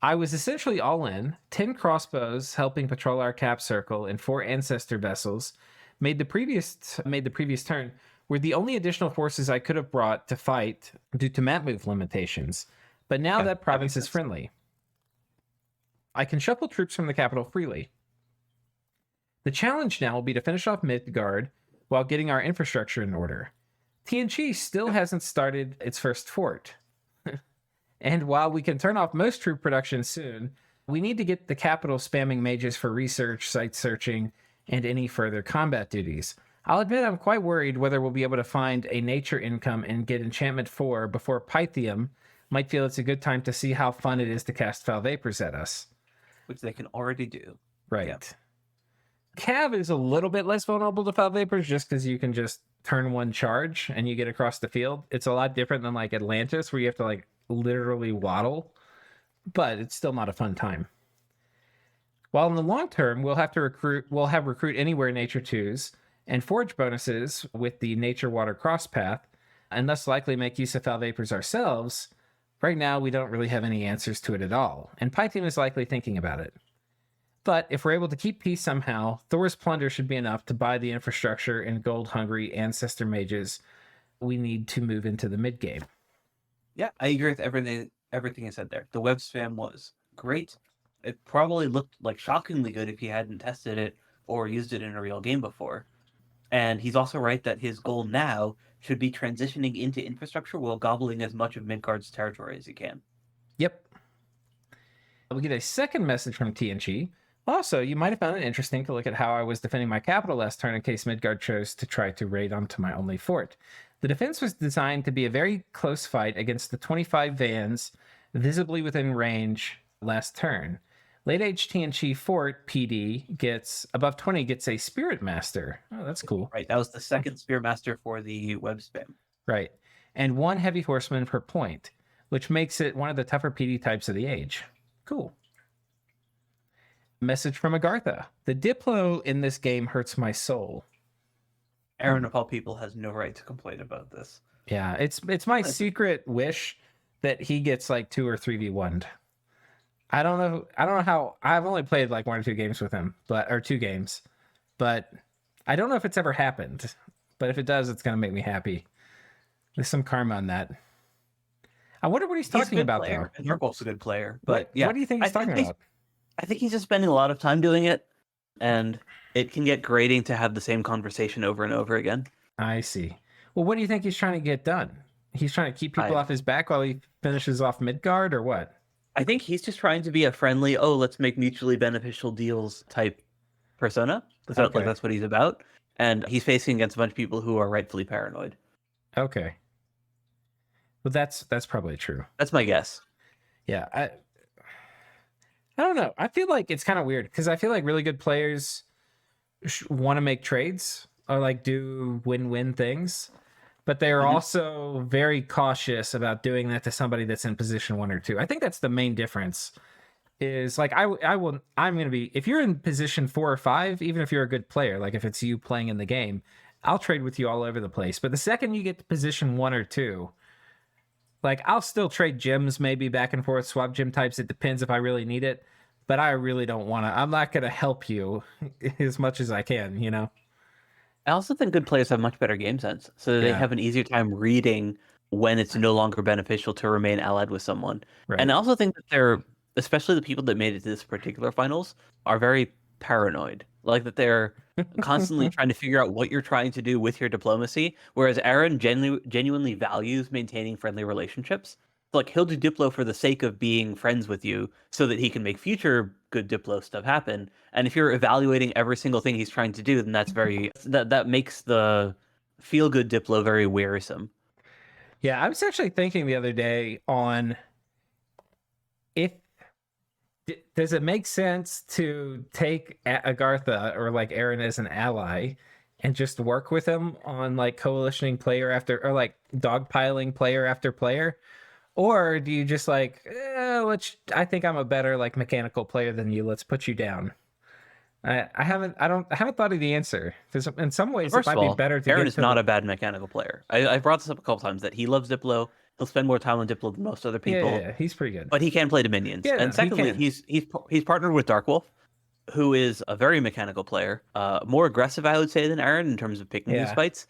I was essentially all in. 10 crossbows helping patrol our cap circle and 4 ancestor vessels made the previous turn were the only additional forces I could have brought to fight due to map move limitations. But now that province is friendly. I can shuffle troops from the capital freely. The challenge now will be to finish off Midgard while getting our infrastructure in order. TNG still hasn't started its first fort. And while we can turn off most troop production soon, we need to get the capital spamming mages for research, site searching, and any further combat duties. I'll admit I'm quite worried whether we'll be able to find a nature income and get enchantment 4 before Pythium might feel it's a good time to see how fun it is to cast foul vapors at us. Which they can already do. Right. Yeah. Cav is a little bit less vulnerable to foul vapors just because you can just turn one charge and you get across the field. It's a lot different than like Atlantis where you have to like literally waddle, but it's still not a fun time. While in the long term, we'll have recruit anywhere nature 2s and forge bonuses with the nature water cross path, and thus likely make use of foul vapors ourselves. Right now, we don't really have any answers to it at all, and Python is likely thinking about it. But if we're able to keep peace somehow, Thor's plunder should be enough to buy the infrastructure and gold-hungry ancestor mages we need to move into the mid-game. Yeah, I agree with everything I said there. The web spam was great. It probably looked like shockingly good if he hadn't tested it or used it in a real game before. And he's also right that his goal now should be transitioning into infrastructure while gobbling as much of Midgard's territory as he can. Yep. We get a second message from TNG. Also, you might have found it interesting to look at how I was defending my capital last turn in case Midgard chose to try to raid onto my only fort. The defense was designed to be a very close fight against the 25 vans visibly within range last turn. Late age TNG Fort PD gets above 20 gets a Spirit Master. Oh, that's cool. Right, that was the second Spear Master for the web spam. Right. And 1 Heavy Horseman per point, which makes it one of the tougher PD types of the age. Cool. Message from Agartha. The Diplo in this game hurts my soul. Aaron of all people has no right to complain about this. Yeah, it's my secret wish that he gets like 2 or 3v1'd. I don't know how. I've only played like 1 or 2 games with him, or 2 games, but I don't know if it's ever happened. But if it does, it's gonna make me happy. There's some karma on that. I wonder what he's talking about player. though. And Arco's a good player, but yeah, what do you think he's talking about? I think he's just spending a lot of time doing it, and it can get grating to have the same conversation over and over again. I see. Well, what do you think he's trying to get done? He's trying to keep people off his back while he finishes off Midgard, or what? I think he's just trying to be a friendly, let's make mutually beneficial deals type persona. Like that's what he's about. And he's facing against a bunch of people who are rightfully paranoid. Okay. Well, that's probably true. That's my guess. Yeah, I don't know. I feel like it's kind of weird because I feel like really good players want to make trades or like do win-win things, but they're also very cautious about doing that to somebody that's in position 1 or 2. I think that's the main difference. Is like I'm gonna be, if you're in position 4 or 5, even if you're a good player, like if it's you playing in the game, I'll trade with you all over the place. But the second you get to position 1 or 2, like I'll still trade gems maybe back and forth, swap gem types. It depends if I really need it, but I really don't want to. I'm not gonna help you as much as I can, you know. I also think good players have much better game sense, so they have an easier time reading when it's no longer beneficial to remain allied with someone. Right. And I also think that they're, especially the people that made it to this particular finals, are very paranoid. Like that they're constantly trying to figure out what you're trying to do with your diplomacy, whereas Aaron genuinely values maintaining friendly relationships. Like he'll do Diplo for the sake of being friends with you so that he can make future good Diplo stuff happen. And if you're evaluating every single thing he's trying to do, then that makes the feel good Diplo very wearisome. Yeah, I was actually thinking the other day on if does it make sense to take Agartha or like Aaron as an ally and just work with him on like coalitioning player after or like dogpiling player after player? Or do you just like, I think I'm a better like mechanical player than you. Let's put you down. I haven't thought of the answer because in some ways it First of might be all, better to Aaron get is to not the a bad mechanical player. I've brought this up a couple times that he loves Diplo. He'll spend more time on Diplo than most other people, yeah, he's pretty good. but he can play Dominions. Yeah, no, And he secondly, can. he's partnered with Darkwolf, who is a very mechanical player, more aggressive, I would say, than Aaron in terms of picking these Yeah. fights.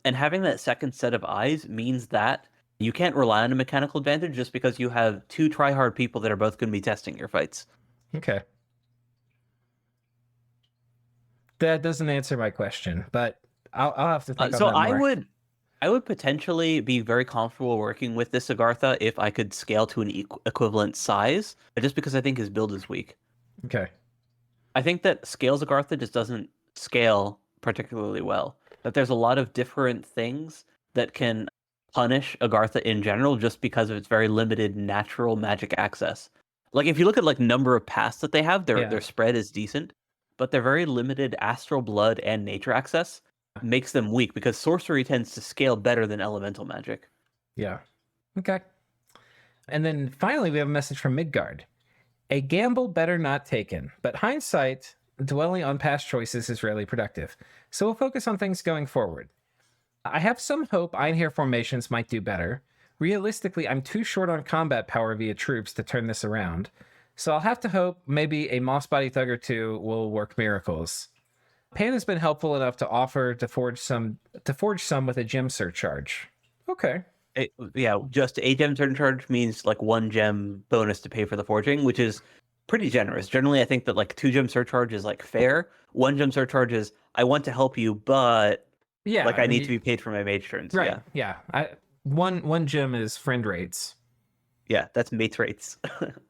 And having that second set of eyes means that you can't rely on a mechanical advantage just because you have two try-hard people that are both going to be testing your fights. Okay. That doesn't answer my question, but I'll have to think on So that more. I would potentially be very comfortable working with this Agartha if I could scale to an equivalent size, just because I think his build is weak. Okay. I think that scales Agartha just doesn't scale particularly well. That there's a lot of different things that can punish Agartha in general just because of its very limited natural magic access. Like if you look at like number of paths that they have, Yeah. their spread is decent, but their very limited astral blood and nature access makes them weak because sorcery tends to scale better than elemental magic. Yeah. Okay. And then finally, we have a message from Midgard. A gamble better not taken, but hindsight, dwelling on past choices is rarely productive. So we'll focus on things going forward. I have some hope Einherjar formations might do better. Realistically, I'm too short on combat power via troops to turn this around. So I'll have to hope maybe a Moss Body Thug or two will work miracles. Pan has been helpful enough to offer to forge some with a gem surcharge. Okay. Yeah, just a gem surcharge means like one gem bonus to pay for the forging, which is pretty generous. Generally, I think that like two gem surcharge is like fair. One gem surcharge is I want to help you, but Yeah, like I need to be paid for my mage turns. right. Yeah. One gem is friend rates. Yeah, that's mate rates.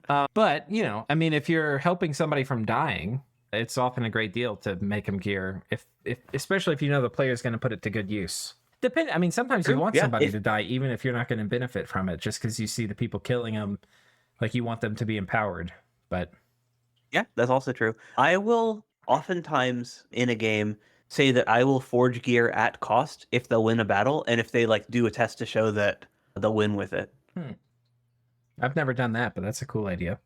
But I mean, if you're helping somebody from dying, it's often a great deal to make them gear. If especially if you know the player is going to put it to good use. I mean, sometimes you want somebody to die, even if you're not going to benefit from it, just because you see the people killing them, like you want them to be empowered. But yeah, that's also true. I will oftentimes in a game say that I will forge gear at cost if they'll win a battle, and if they like do a test to show that they'll win with it. I've never done that, but that's a cool idea.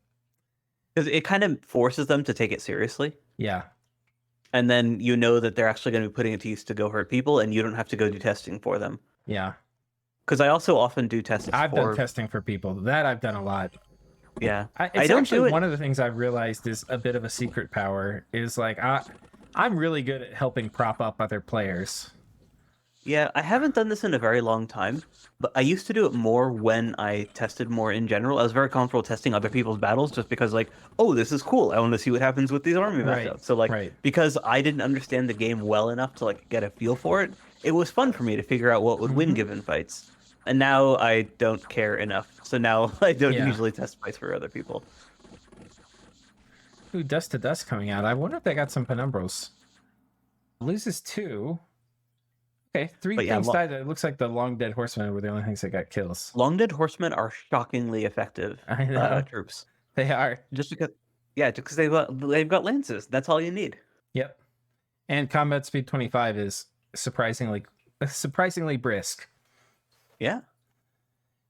Because it kind of forces them to take it seriously. Yeah. And then you know that they're actually going to be putting it to use to go hurt people, and you don't have to go do testing for them. Yeah. Because I also often do tests. I've done testing for people. That I've done a lot. Yeah. It's actually one of the things I've realized is a bit of a secret power is like I'm really good at helping prop up other players. Yeah, I haven't done this in a very long time, but I used to do it more when I tested more in general. I was very comfortable testing other people's battles just because, like, oh, this is cool. I want to see what happens with these army matchups. So, like, because I didn't understand the game well enough to, like, get a feel for it, it was fun for me to figure out what would win given fights. And now I don't care enough. So now I don't usually test fights for other people. Ooh, Dust to Dust coming out. I wonder if they got some penumbrals. Loses 2. Okay, 3 things died. It looks like the Long Dead Horsemen were the only things that got kills. Long Dead Horsemen are shockingly effective troops. They are. Just because they've got lances. That's all you need. Yep. And combat speed 25 is surprisingly brisk. Yeah.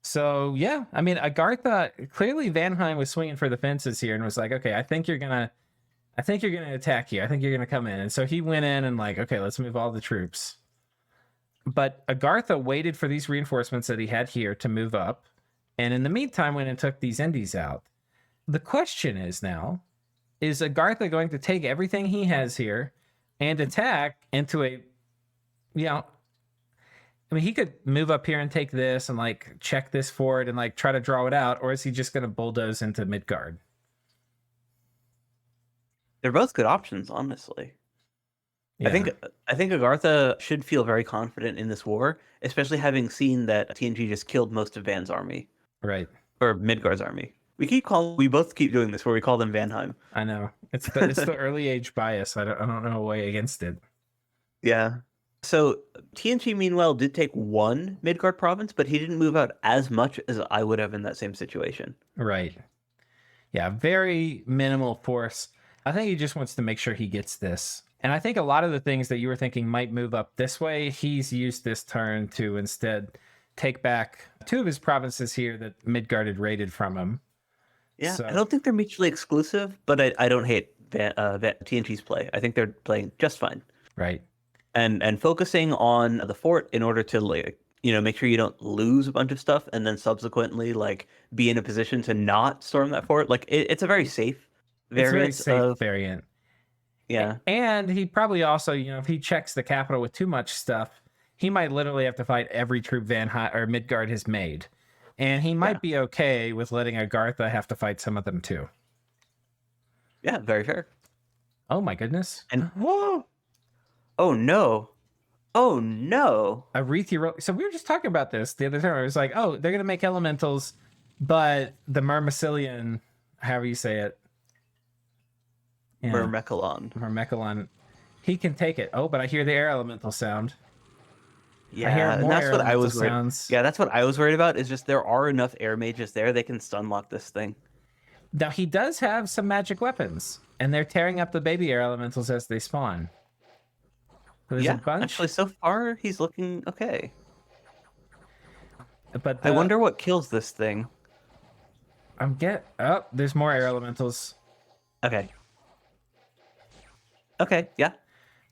So, yeah, I mean, Agartha, clearly Vanheim was swinging for the fences here and was like, okay, I think you're going to attack you. I think you're going to come in. And so he went in and like, okay, let's move all the troops. But Agartha waited for these reinforcements that he had here to move up. And in the meantime, went and took these Indies out. The question is now, is Agartha going to take everything he has here and attack into a, I mean, he could move up here and take this and like check this forward and like try to draw it out. Or is he just going to bulldoze into Midgard? They're both good options, honestly. Yeah. I think Agartha should feel very confident in this war, especially having seen that TNG just killed most of Van's army. Right. Or Midgard's army. We both keep doing this where we call them Vanheim. I know it's the early age bias. I don't know a way against it. Yeah. So TNG meanwhile did take one Midgard province, but he didn't move out as much as I would have in that same situation. Right. Yeah, very minimal force. I think he just wants to make sure he gets this. And I think a lot of the things that you were thinking might move up this way, he's used this turn to instead take back 2 of his provinces here that Midgard had raided from him. Yeah, So- I don't think they're mutually exclusive, but I don't hate TNG's play. I think they're playing just fine. Right. And focusing on the fort in order to make sure you don't lose a bunch of stuff and then subsequently be in a position to not storm that fort. It's a very safe variant. It's a very safe variant. Yeah. And he probably also, if he checks the capital with too much stuff, he might literally have to fight every troop Midgard has made. And he might be okay with letting Agartha have to fight some of them too. Yeah, very fair. Oh my goodness. And oh no. Oh no. So we were just talking about this the other time. I was like, oh, they're gonna make elementals, but the Myrmecilian, however you say it. Yeah. Myrmekalon. He can take it. Oh, but I hear the air elemental sound. Yeah, and that's what I was worried. Yeah, that's what I was worried about. Is just there are enough air mages there; they can stun lock this thing. Now he does have some magic weapons, and they're tearing up the baby air elementals as they spawn. So there's a bunch. Actually, so far he's looking okay. But I wonder what kills this thing. There's more air elementals. Okay. Okay. Yeah.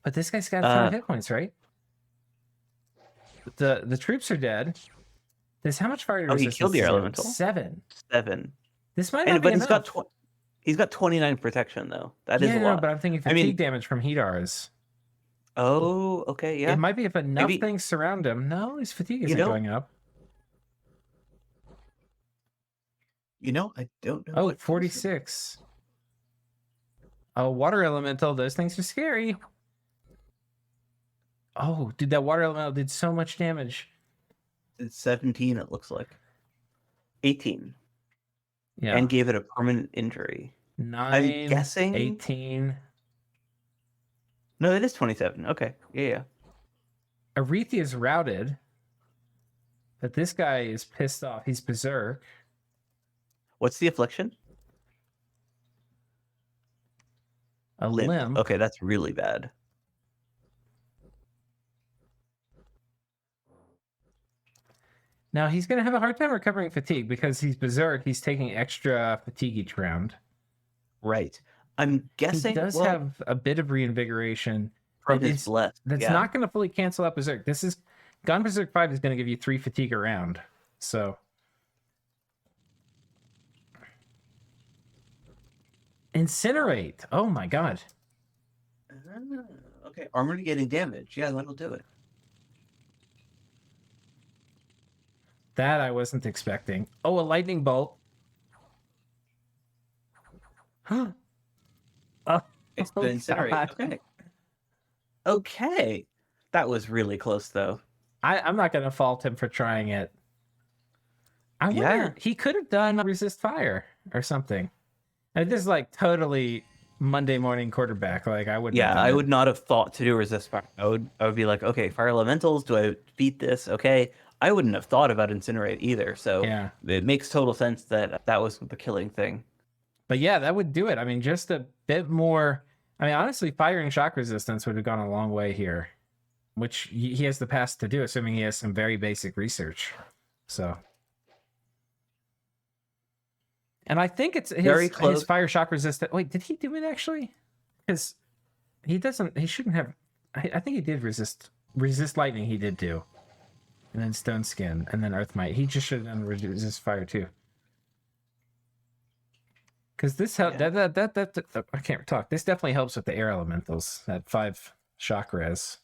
But this guy's got a ton of hit points, right? The troops are dead. There's how much fire resistance? He killed the air elemental. 7. This might not be enough. He's got 29 protection though. That is a lot. But I'm thinking fatigue damage from Heatars. Oh, okay, yeah. It might be if enough things surround him. No, his fatigue isn't going up. I don't know. Oh, 46. Oh, water elemental. Those things are scary. Oh, dude, that water elemental did so much damage. It's 17, it looks like. 18. Yeah. And gave it a permanent injury. 9. I'm guessing 18. No, it is 27. Okay. Yeah. Aretha is routed. But this guy is pissed off. He's berserk. What's the affliction? A limb. Okay, that's really bad. Now he's going to have a hard time recovering fatigue because he's berserk. He's taking extra fatigue each round. Right. I'm guessing he does have a bit of reinvigoration from his bless. That's not going to fully cancel out berserk. This is Gone Berserk 5 is going to give you 3 fatigue a round. So Incinerate. Oh my god. Okay, armor getting damage. Yeah, that'll do it. That I wasn't expecting. Oh, a lightning bolt. Huh. It's been incinerated. Okay. That was really close, though. I'm not going to fault him for trying it. I wonder, he could have done resist fire or something. And this is like totally Monday morning quarterback. Like I would. Yeah, I would not have thought to do resist fire. I would be like, okay, fire elementals. Do I beat this? Okay. I wouldn't have thought about incinerate either. So yeah, it makes total sense that that was the killing thing. But yeah, that would do it. I mean, just a bit more. I mean, honestly, fire and shock resistance would have gone a long way here, which he has the pass to do, assuming he has some very basic research. So. And I think it's his fire shock resistant. Wait, did he do it actually? Because he doesn't. He shouldn't have. I think he did resist lightning. He did do, and then stone skin, and then earth might. He just should have done resist fire too. Because this help I can't talk. This definitely helps with the air elementals. That 5 shock res.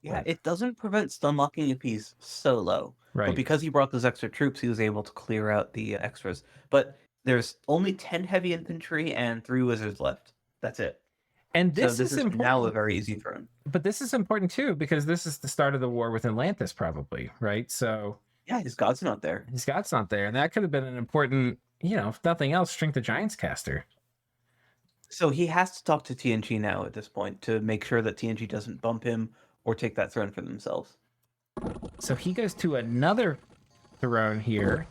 Yeah, it doesn't prevent stun locking if he's so low. Right. But because he brought those extra troops, he was able to clear out the extras. But there's only 10 heavy infantry and 3 wizards left. That's it. And this is important. Now a very easy throne. But this is important too, because this is the start of the war with Atlantis, probably, right? So Yeah, his god's not there. His god's not there, and that could have been an important, if nothing else, Strength of Giants caster. So he has to talk to TNG now at this point to make sure that TNG doesn't bump him or take that throne for themselves. So he goes to another throne here.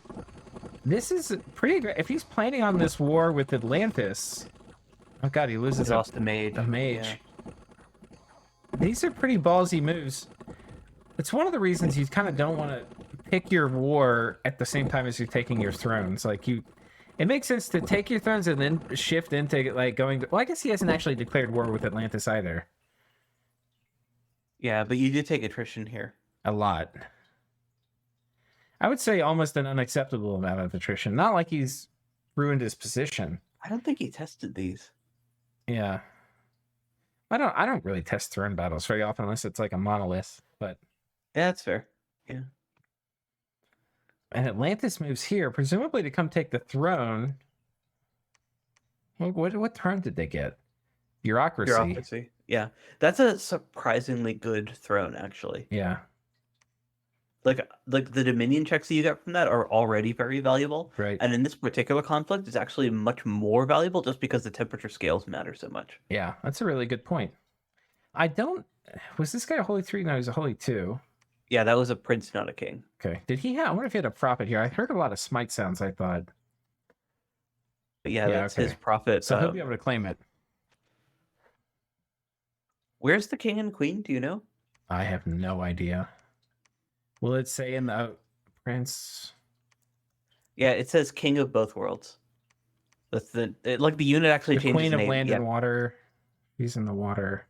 This is pretty great. If he's planning on this war with Atlantis, oh god, he loses He's lost a mage. a mage. Yeah. These are pretty ballsy moves. It's one of the reasons you kind of don't want to pick your war at the same time as you're taking your thrones. Like it makes sense to take your thrones and then shift into like going. Well, I guess he hasn't actually declared war with Atlantis either. Yeah, but you did take attrition here. A lot. I would say almost an unacceptable amount of attrition. Not like he's ruined his position. I don't think he tested these. Yeah. I don't really test throne battles very often unless it's like a monolith, but Yeah, that's fair. Yeah. and Atlantis moves here, presumably to come take the throne. What throne did they get? Bureaucracy. Bureaucracy. Yeah. That's a surprisingly good throne, actually. Yeah. Like the Dominion checks that you get from that are already very valuable. Right. And in this particular conflict, it's actually much more valuable just because the temperature scales matter so much. Yeah, that's a really good point. Was this guy a Holy 3? No, he's a Holy 2. Yeah, that was a prince, not a king. Okay. I wonder if he had a prophet here. I heard a lot of smite sounds, I thought. But yeah, that's his okay. prophet. So he'll be able to claim it. Where's the king and queen? Do you know? I have no idea. Will it say in the prince? Yeah, it says king of both worlds. That's the unit actually The changes queen of name. land Yeah. and water. He's in the water.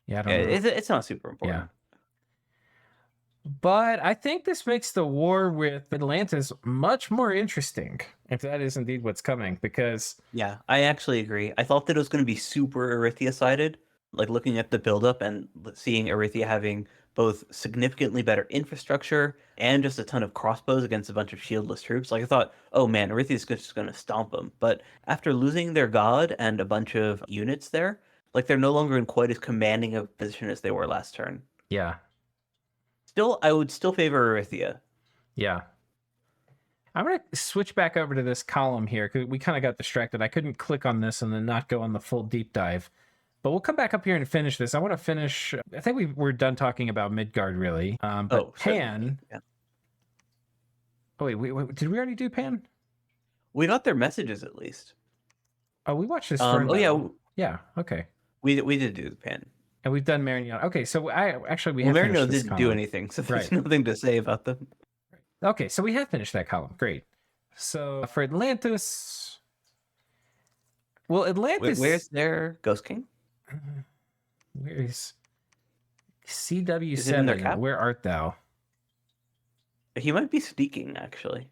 Yeah, I don't know. It's not super important. Yeah. But I think this makes the war with Atlantis much more interesting, if that is indeed what's coming, because Yeah, I actually agree. I thought that it was going to be super Erythia-sided, like looking at the buildup and seeing Erythia having both significantly better infrastructure and just a ton of crossbows against a bunch of shieldless troops. Like I thought, oh man, Erythia's just going to stomp them. But after losing their god and a bunch of units there, like they're no longer in quite as commanding a position as they were last turn. yeah. Still, I would still favor Erythia. Yeah. I'm going to switch back over to this column here because we kind of got distracted. I couldn't click on this and then not go on the full deep dive. But we'll come back up here and finish this. I want to finish. I think we're done talking about Midgard, really. But Pan. Yeah. Oh, wait, did we already do Pan? We got their messages at least. Oh, we watched this. Yeah, okay. We did do the Pan. And we've done Marignon. Okay, so we have Marignon finished this didn't do column. anything, so there's Right. nothing to say about them. Okay, so we have finished that column. Great. So for Atlantis, well, Atlantis. Where's their Ghost King? Where's Is it in their CW7? cap? Where art thou? He might be sneaking, actually.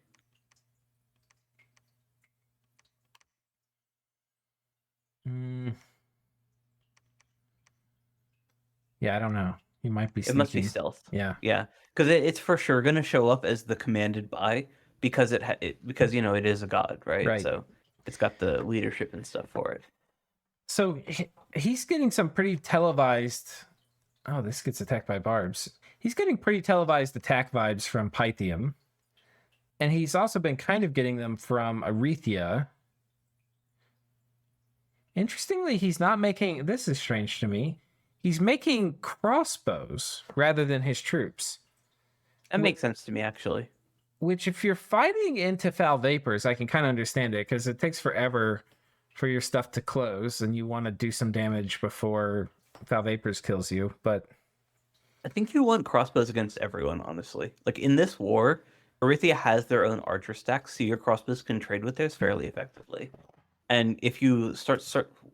Yeah, I don't know. He might be. It must be sneaking. stealth. Yeah. Yeah, because it's for sure going to show up as the commanded by because because it is a god, right? Right. So it's got the leadership and stuff for it. So he's getting some pretty televised. Oh, this gets attacked by barbs. He's getting pretty televised attack vibes from Pythium. And he's also been kind of getting them from Aretha. Interestingly, he's not making. This is strange to me. He's making crossbows rather than his troops. That makes sense to me, actually. Which, if you're fighting into foul vapors, I can kind of understand it because it takes forever for your stuff to close, and you want to do some damage before foul vapors kills you. But I think you want crossbows against everyone, honestly. Like in this war, Erythia has their own archer stacks, so your crossbows can trade with theirs fairly effectively. And if you start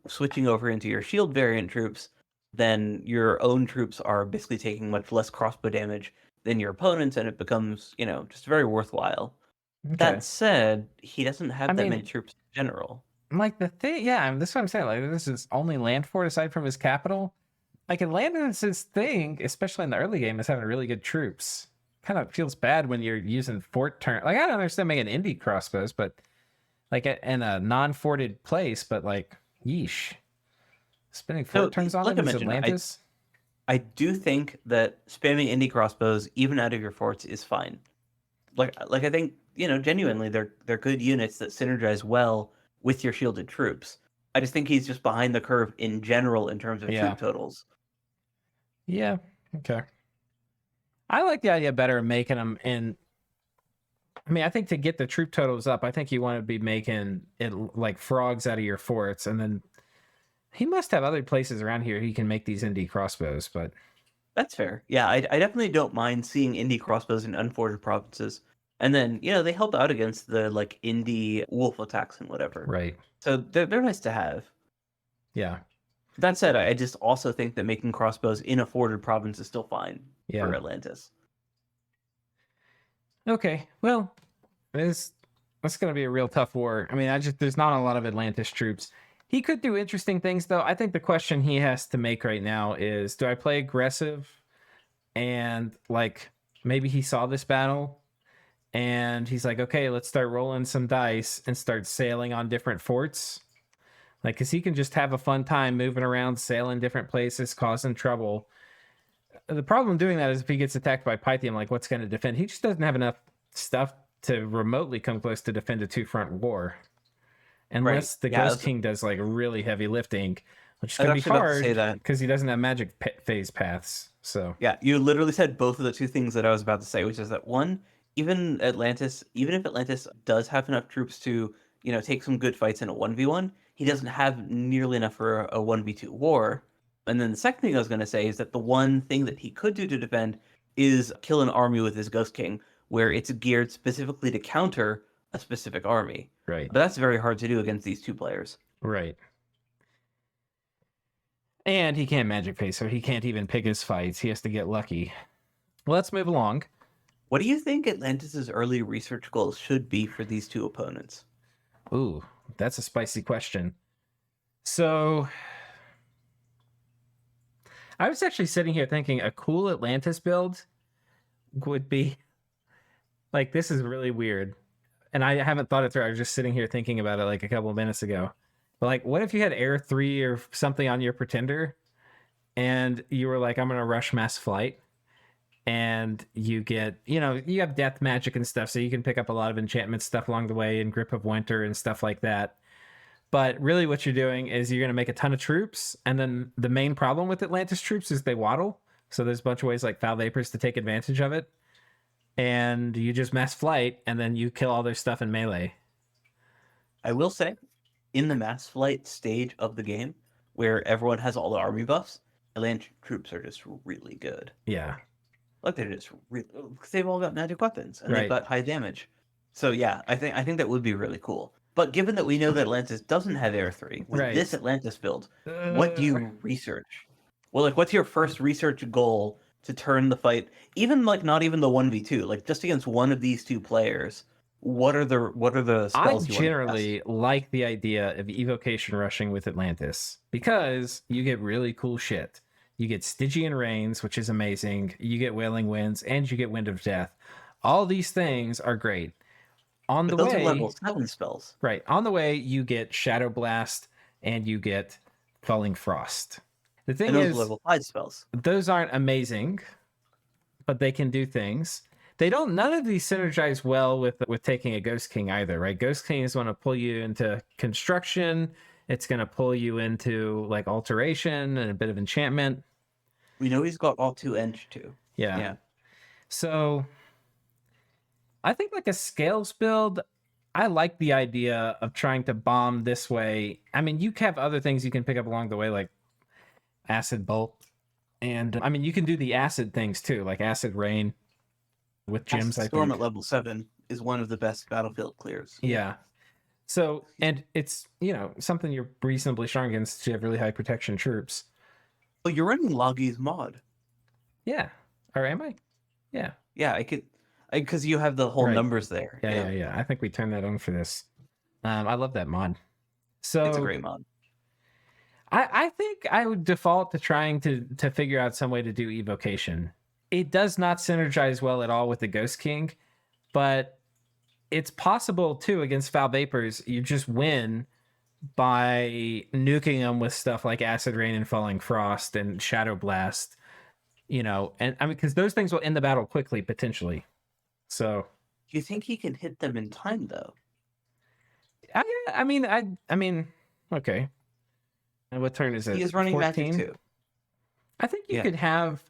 switching over into your shield variant troops, then your own troops are basically taking much less crossbow damage than your opponents, and it becomes, just very worthwhile. okay. That said, he doesn't have that many troops in general. Like the thing, yeah, this is what I'm saying. Like, this is only land fort aside from his capital. Like, Atlantis' thing, especially in the early game, is having really good troops. Kind of feels bad when you're using fort turn. Like, I don't understand making indie crossbows, but like in a non-forted place, but like, yeesh. Spending fort turns on like it I is mentioned, Atlantis. I do think that spamming indie crossbows, even out of your forts, is fine. Like I think, genuinely they're good units that synergize well with your shielded troops. I just think he's just behind the curve in general in terms of Yeah. troop totals. Yeah. Okay. I like the idea better of making them in. I mean, I think to get the troop totals up, I think you want to be making it like frogs out of your forts, and then he must have other places around here he can make these indie crossbows. But That's fair. Yeah, I definitely don't mind seeing indie crossbows in unforged provinces. And then, they help out against the like indie wolf attacks and whatever. right, So they're nice to have. yeah, That said, I just also think that making crossbows in a forwarded province is still fine yeah. for Atlantis. Okay, well, that's going to be a real tough war. I mean, there's not a lot of Atlantis troops. He could do interesting things though. I think the question he has to make right now is, do I play aggressive and like maybe he saw this battle and he's like, okay, let's start rolling some dice and start sailing on different forts. Like, because he can just have a fun time moving around, sailing different places, causing trouble. The problem doing that is if he gets attacked by Pythium, like, what's going to defend? He just doesn't have enough stuff to remotely come close to defend a two-front war. Right. Unless the Yeah, Ghost King does, like, really heavy lifting, which is I was going to be actually about to say hard that. because he doesn't have magic phase paths. So, Yeah, you literally said both of the two things that I was about to say, which is that one, even if Atlantis does have enough troops to, take some good fights in a 1v1, he doesn't have nearly enough for a 1v2 war. And then the second thing I was going to say is that the one thing that he could do to defend is kill an army with his Ghost King, where it's geared specifically to counter a specific army. right. But that's very hard to do against these two players. Right. And he can't magic phase, so he can't even pick his fights. He has to get lucky. Let's move along. What do you think Atlantis's early research goals should be for these two opponents? Ooh, that's a spicy question. So I was actually sitting here thinking a cool Atlantis build would be like, this is really weird. And I haven't thought it through. I was just sitting here thinking about it like a couple of minutes ago. But like, what if you had Air 3 or something on your Pretender and you were like, I'm going to rush Mass Flight? And you get, you have death magic and stuff, so you can pick up a lot of enchantment stuff along the way and Grip of Winter and stuff like that. But really what you're doing is you're going to make a ton of troops, and then the main problem with Atlantis troops is they waddle. So there's a bunch of ways like Foul Vapors to take advantage of it. And you just mass flight, and then you kill all their stuff in melee. I will say, in the mass flight stage of the game, where everyone has all the army buffs, Atlantis troops are just really good. Yeah. Like they're just really, because they've all got magic weapons and Right. they've got high damage. So yeah, I think that would be really cool. But given that we know that Atlantis doesn't have Air 3, with Right. this Atlantis build, what do you research? Well, like, what's your first research goal to turn the fight, even like not even the 1v2, like just against one of these two players? What are the I spells you want to generally like the idea of evocation rushing with Atlantis because you get really cool shit. You get Stygian Rains, which is amazing. You get Wailing Winds, and you get Wind of Death. All these things are great. On the But those way, are level 7 spells. right? On the way, you get Shadow Blast and you get Falling Frost. The thing And those is, are level 5 spells. those aren't amazing, but they can do things. They don't. None of these synergize well with taking a Ghost King either, right? Ghost King is going to pull you into construction. It's going to pull you into like alteration and a bit of enchantment. We know he's got all 2 Eng too. Yeah. Yeah. So I think like a scales build, I like the idea of trying to bomb this way. I mean, you have other things you can pick up along the way, like Acid Bolt. And I mean, you can do the acid things too, like Acid Rain with gems, I Storm think. at level 7 is one of the best battlefield clears. Yeah. So, and it's, something you're reasonably strong against. You have really high protection troops. Well, you're running Logi's mod. Yeah. Or am I? Yeah. Yeah, I could, because you have the whole Right. numbers there. Yeah. I think we turned that on for this. I love that mod. So It's a great mod. I think I would default to trying to figure out some way to do evocation. It does not synergize well at all with the Ghost King, but it's possible too against Foul Vapors. You just win by nuking them with stuff like Acid Rain and Falling Frost and Shadow Blast and I mean, because those things will end the battle quickly, potentially. So, Do you think he can hit them in time though? I mean, okay. And what turn is He it? is running magic 14? too. I think you Yeah. could have,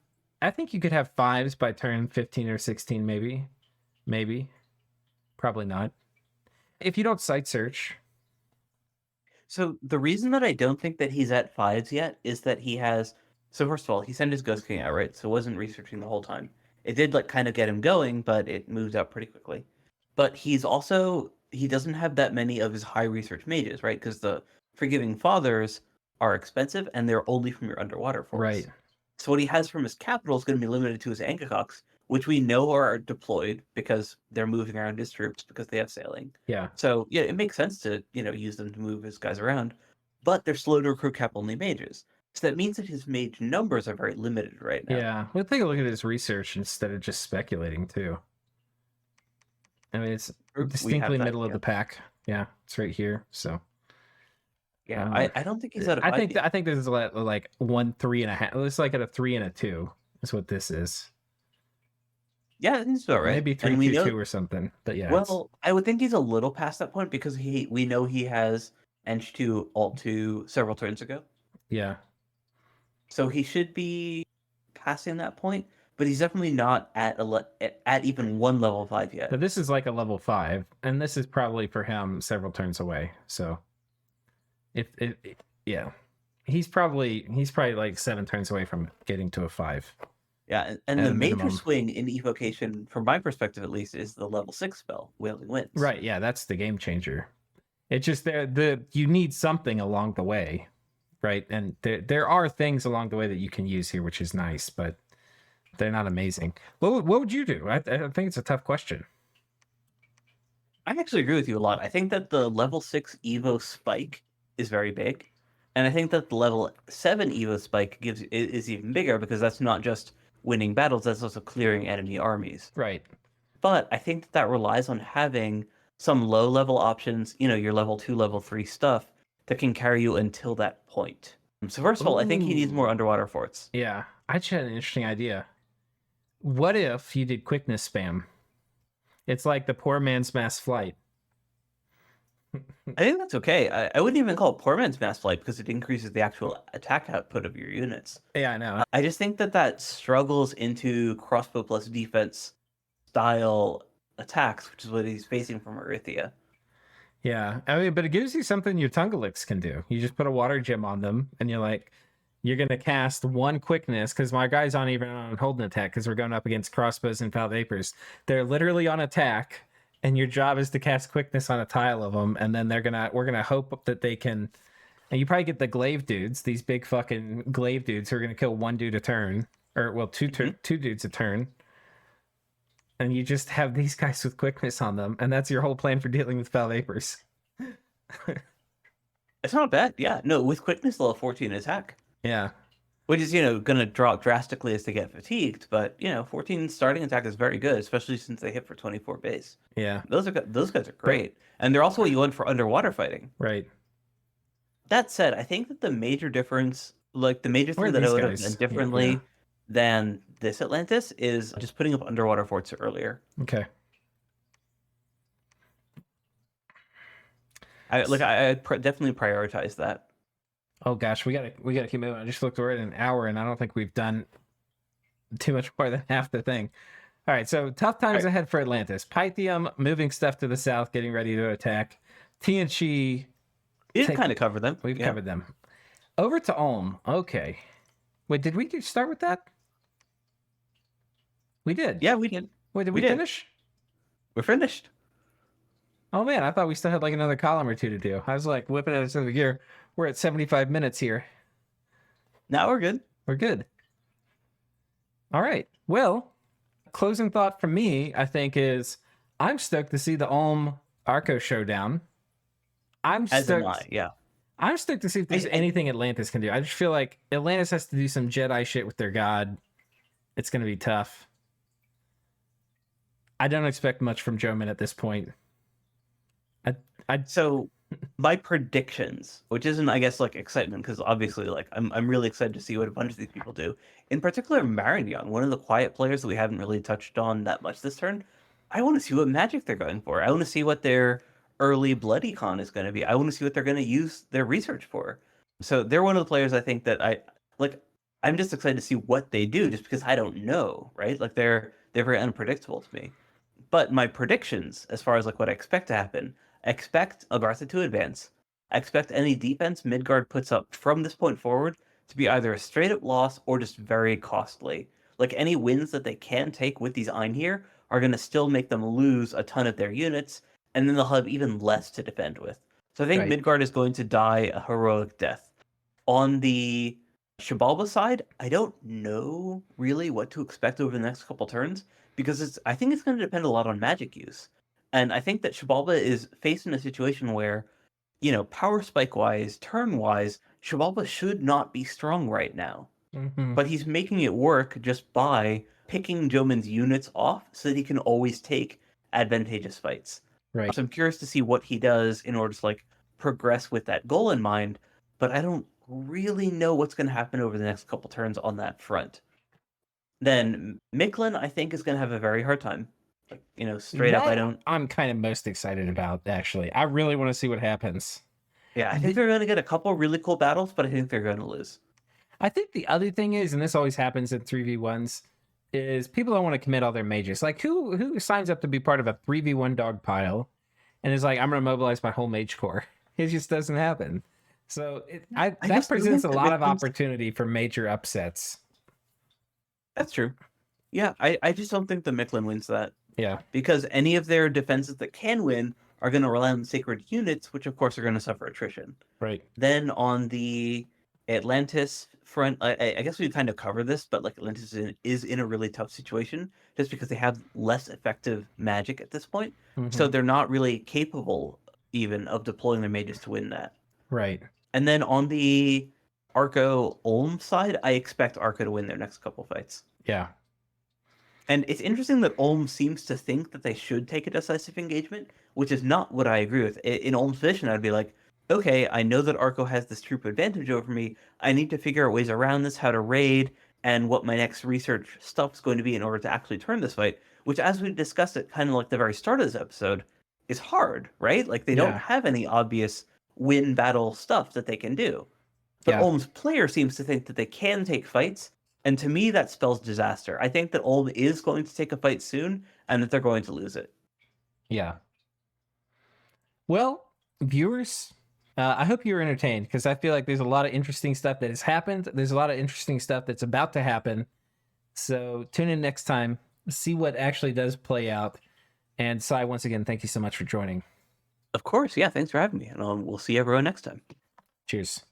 I think you could have fives by turn 15 or 16, maybe, probably not. If you don't site search, So the reason that I don't think that he's at fives yet is that he has. So first of all, he sent his Ghost King out, right? So wasn't researching the whole time. It did like kind of get him going, but it moved out pretty quickly. But he doesn't have that many of his high research mages, right? Because the Forgiving Fathers are expensive and they're only from your underwater right? forts. So what he has from his capital is going to be limited to his Angakocks, which we know are deployed because they're moving around his troops because they have sailing. Yeah, So yeah, it makes sense to use them to move his guys around, but they're slow to recruit cap only mages. So that means that his mage numbers are very limited right now. yeah. We'll take a look at his research instead of just speculating too. I mean, it's We have distinctly that, middle of yeah. the pack. Yeah, it's right here. So Yeah, I don't think he's out of I five think yet. I think this is like 1.5. It's like at a 3 and a 2. Is what this is. Yeah, I think so, right? Maybe And 3-2-2 or something. But yeah, well, I would think he's a little past that point because we know he has Eng 2 Alt 2 several turns ago. yeah. So he should be passing that point, but he's definitely not at even one level 5 So yet. this is like a level 5, and this is probably for him several turns away. So if yeah, he's probably like 7 turns away from getting to a 5. Yeah, and At the a major minimum. swing in evocation, from my perspective at least, is the level 6 spell, Wailing Winds. Right, yeah, that's the game changer. It's just you need something along the way, right? And there are things along the way that you can use here, which is nice, but they're not amazing. What would you do? I think it's a tough question. I actually agree with you a lot. I think that the level 6 Evo spike is very big. And I think that the level 7 Evo spike is even bigger because that's not just winning battles, that's also clearing enemy armies. Right. But I think that relies on having some low level options, your level 2, level 3 stuff that can carry you until that point. So first of all, I think he needs more Ooh. underwater forts. Yeah, I just had an interesting idea. What if you did quickness spam? It's like the poor man's mass flight. I think that's okay. I wouldn't even call it poor man's mass flight because it increases the actual attack output of your units. Yeah, I know. I just think that struggles into crossbow plus defense style attacks, which is what he's facing from Arithia. Yeah, I mean, but it gives you something your Tungalix can do. You just put a water gem on them, and you're gonna cast one quickness because my guys aren't even on hold an attack because we're going up against crossbows and foul vapors. They're literally on attack, and your job is to cast quickness on a tile of them, and then we're gonna hope that they can. And you probably get the glaive dudes, these big fucking glaive dudes who are gonna kill one dude a turn, or well, two dudes a turn. And you just have these guys with quickness on them, and that's your whole plan for dealing with foul vapors. It's not bad. Yeah, no, with quickness level 14 attack, Yeah. which is going to drop drastically as they get fatigued, but 14 starting attack is very good, especially since they hit for 24 base. Yeah. Those guys are great, and they're also what you want for underwater fighting. Right. That said, I think that the major difference, like the major Where are thing that I these would have guys? done Yeah, differently yeah. than this Atlantis is just putting up underwater forts earlier. Okay. I definitely prioritize that. Oh gosh, we gotta keep moving. I just looked, we're at an hour, and I don't think we've done too much more than half the thing. All right, so tough times ahead for Atlantis. Pythium moving stuff to the south, getting ready to attack. TNC. We did kind of cover them. We've Yeah. covered them. Over to Ulm. Okay. Wait, did we start with that? We did. Yeah, we did. Wait, did we did. finish? We're finished. Oh man, I thought we still had like another column or two to do. I was like whipping at us over here. We're at 75 minutes here. Now we're good. We're good. All right. Well, closing thought from me, I think, is I'm stoked to see the Ulm Arco showdown. I'm As am stoked. I. Yeah. I'm stoked to see if there's anything Atlantis can do. I just feel like Atlantis has to do some Jedi shit with their god. It's going to be tough. I don't expect much from Jomon at this point. So My predictions, which isn't, I guess, like excitement, because obviously, like, I'm really excited to see what a bunch of these people do. In particular, Marignon, one of the quiet players that we haven't really touched on that much this turn. I want to see what magic they're going for. I want to see what their early Bloody Con is going to be. I want to see what they're going to use their research for. So they're one of the players I think that I like. I'm just excited to see what they do, just because I don't know, right? Like they're very unpredictable to me. But my predictions, as far as like what I expect to happen, I expect Agartha to advance. I expect any defense Midgard puts up from this point forward to be either a straight up loss or just very costly. Like any wins that they can take with these Einhir are going to still make them lose a ton of their units, and then they'll have even less to defend with. So I think Right. Midgard is going to die a heroic death. On the Shibalba side, I don't know really what to expect over the next couple turns because I think it's going to depend a lot on magic use. And I think that Shibalba is facing a situation where, power spike wise, turn wise, Shibalba should not be strong right now. Hmm. But he's making it work just by picking Jomon's units off so that he can always take advantageous fights. Right. So I'm curious to see what he does in order to like progress with that goal in mind, but I don't really know what's going to happen over the next couple turns on that front. Then Mictlan, I think, is going to have a very hard time. Like, straight up, I That don't. I'm kind of most excited about, actually. I really want to see what happens. Yeah, I think they're going to get a couple really cool battles, but I think they're going to lose. I think the other thing is, and this always happens in 3v1s, is people don't want to commit all their mages. Like who signs up to be part of a 3v1 dog pile and is like, I'm gonna mobilize my whole mage corps. It just doesn't happen. So I that just presents think a that lot of Mictlan's. opportunity for major upsets. That's true. Yeah, I just don't think the Mictlan wins that. Yeah. Because any of their defenses that can win are going to rely on sacred units, which of course are going to suffer attrition. Right. Then on the Atlantis front, I guess we kind of cover this, but like Atlantis is in a really tough situation just because they have less effective magic at this point. So Hmm. they're not really capable even of deploying their mages to win that. Right. And then on the Arco Ulm side, I expect Arco to win their next couple fights. Yeah. And it's interesting that Ulm seems to think that they should take a decisive engagement, which is not what I agree with. In Ulm's position, I'd be like, okay, I know that Arco has this troop advantage over me. I need to figure out ways around this, how to raid, and what my next research stuff's going to be in order to actually turn this fight, which, as we discussed at kind of like the very start of this episode, is hard, right? Like, they don't Yeah. have any obvious win battle stuff that they can do. But Yeah. Ulm's player seems to think that they can take fights, and to me, that spells disaster. I think that Ulm is going to take a fight soon, and that they're going to lose it. Yeah. Well, viewers, I hope you're entertained because I feel like there's a lot of interesting stuff that has happened. There's a lot of interesting stuff that's about to happen. So tune in next time, see what actually does play out. And Sai, once again, thank you so much for joining. Of course, yeah, thanks for having me, and we'll see everyone next time. Cheers.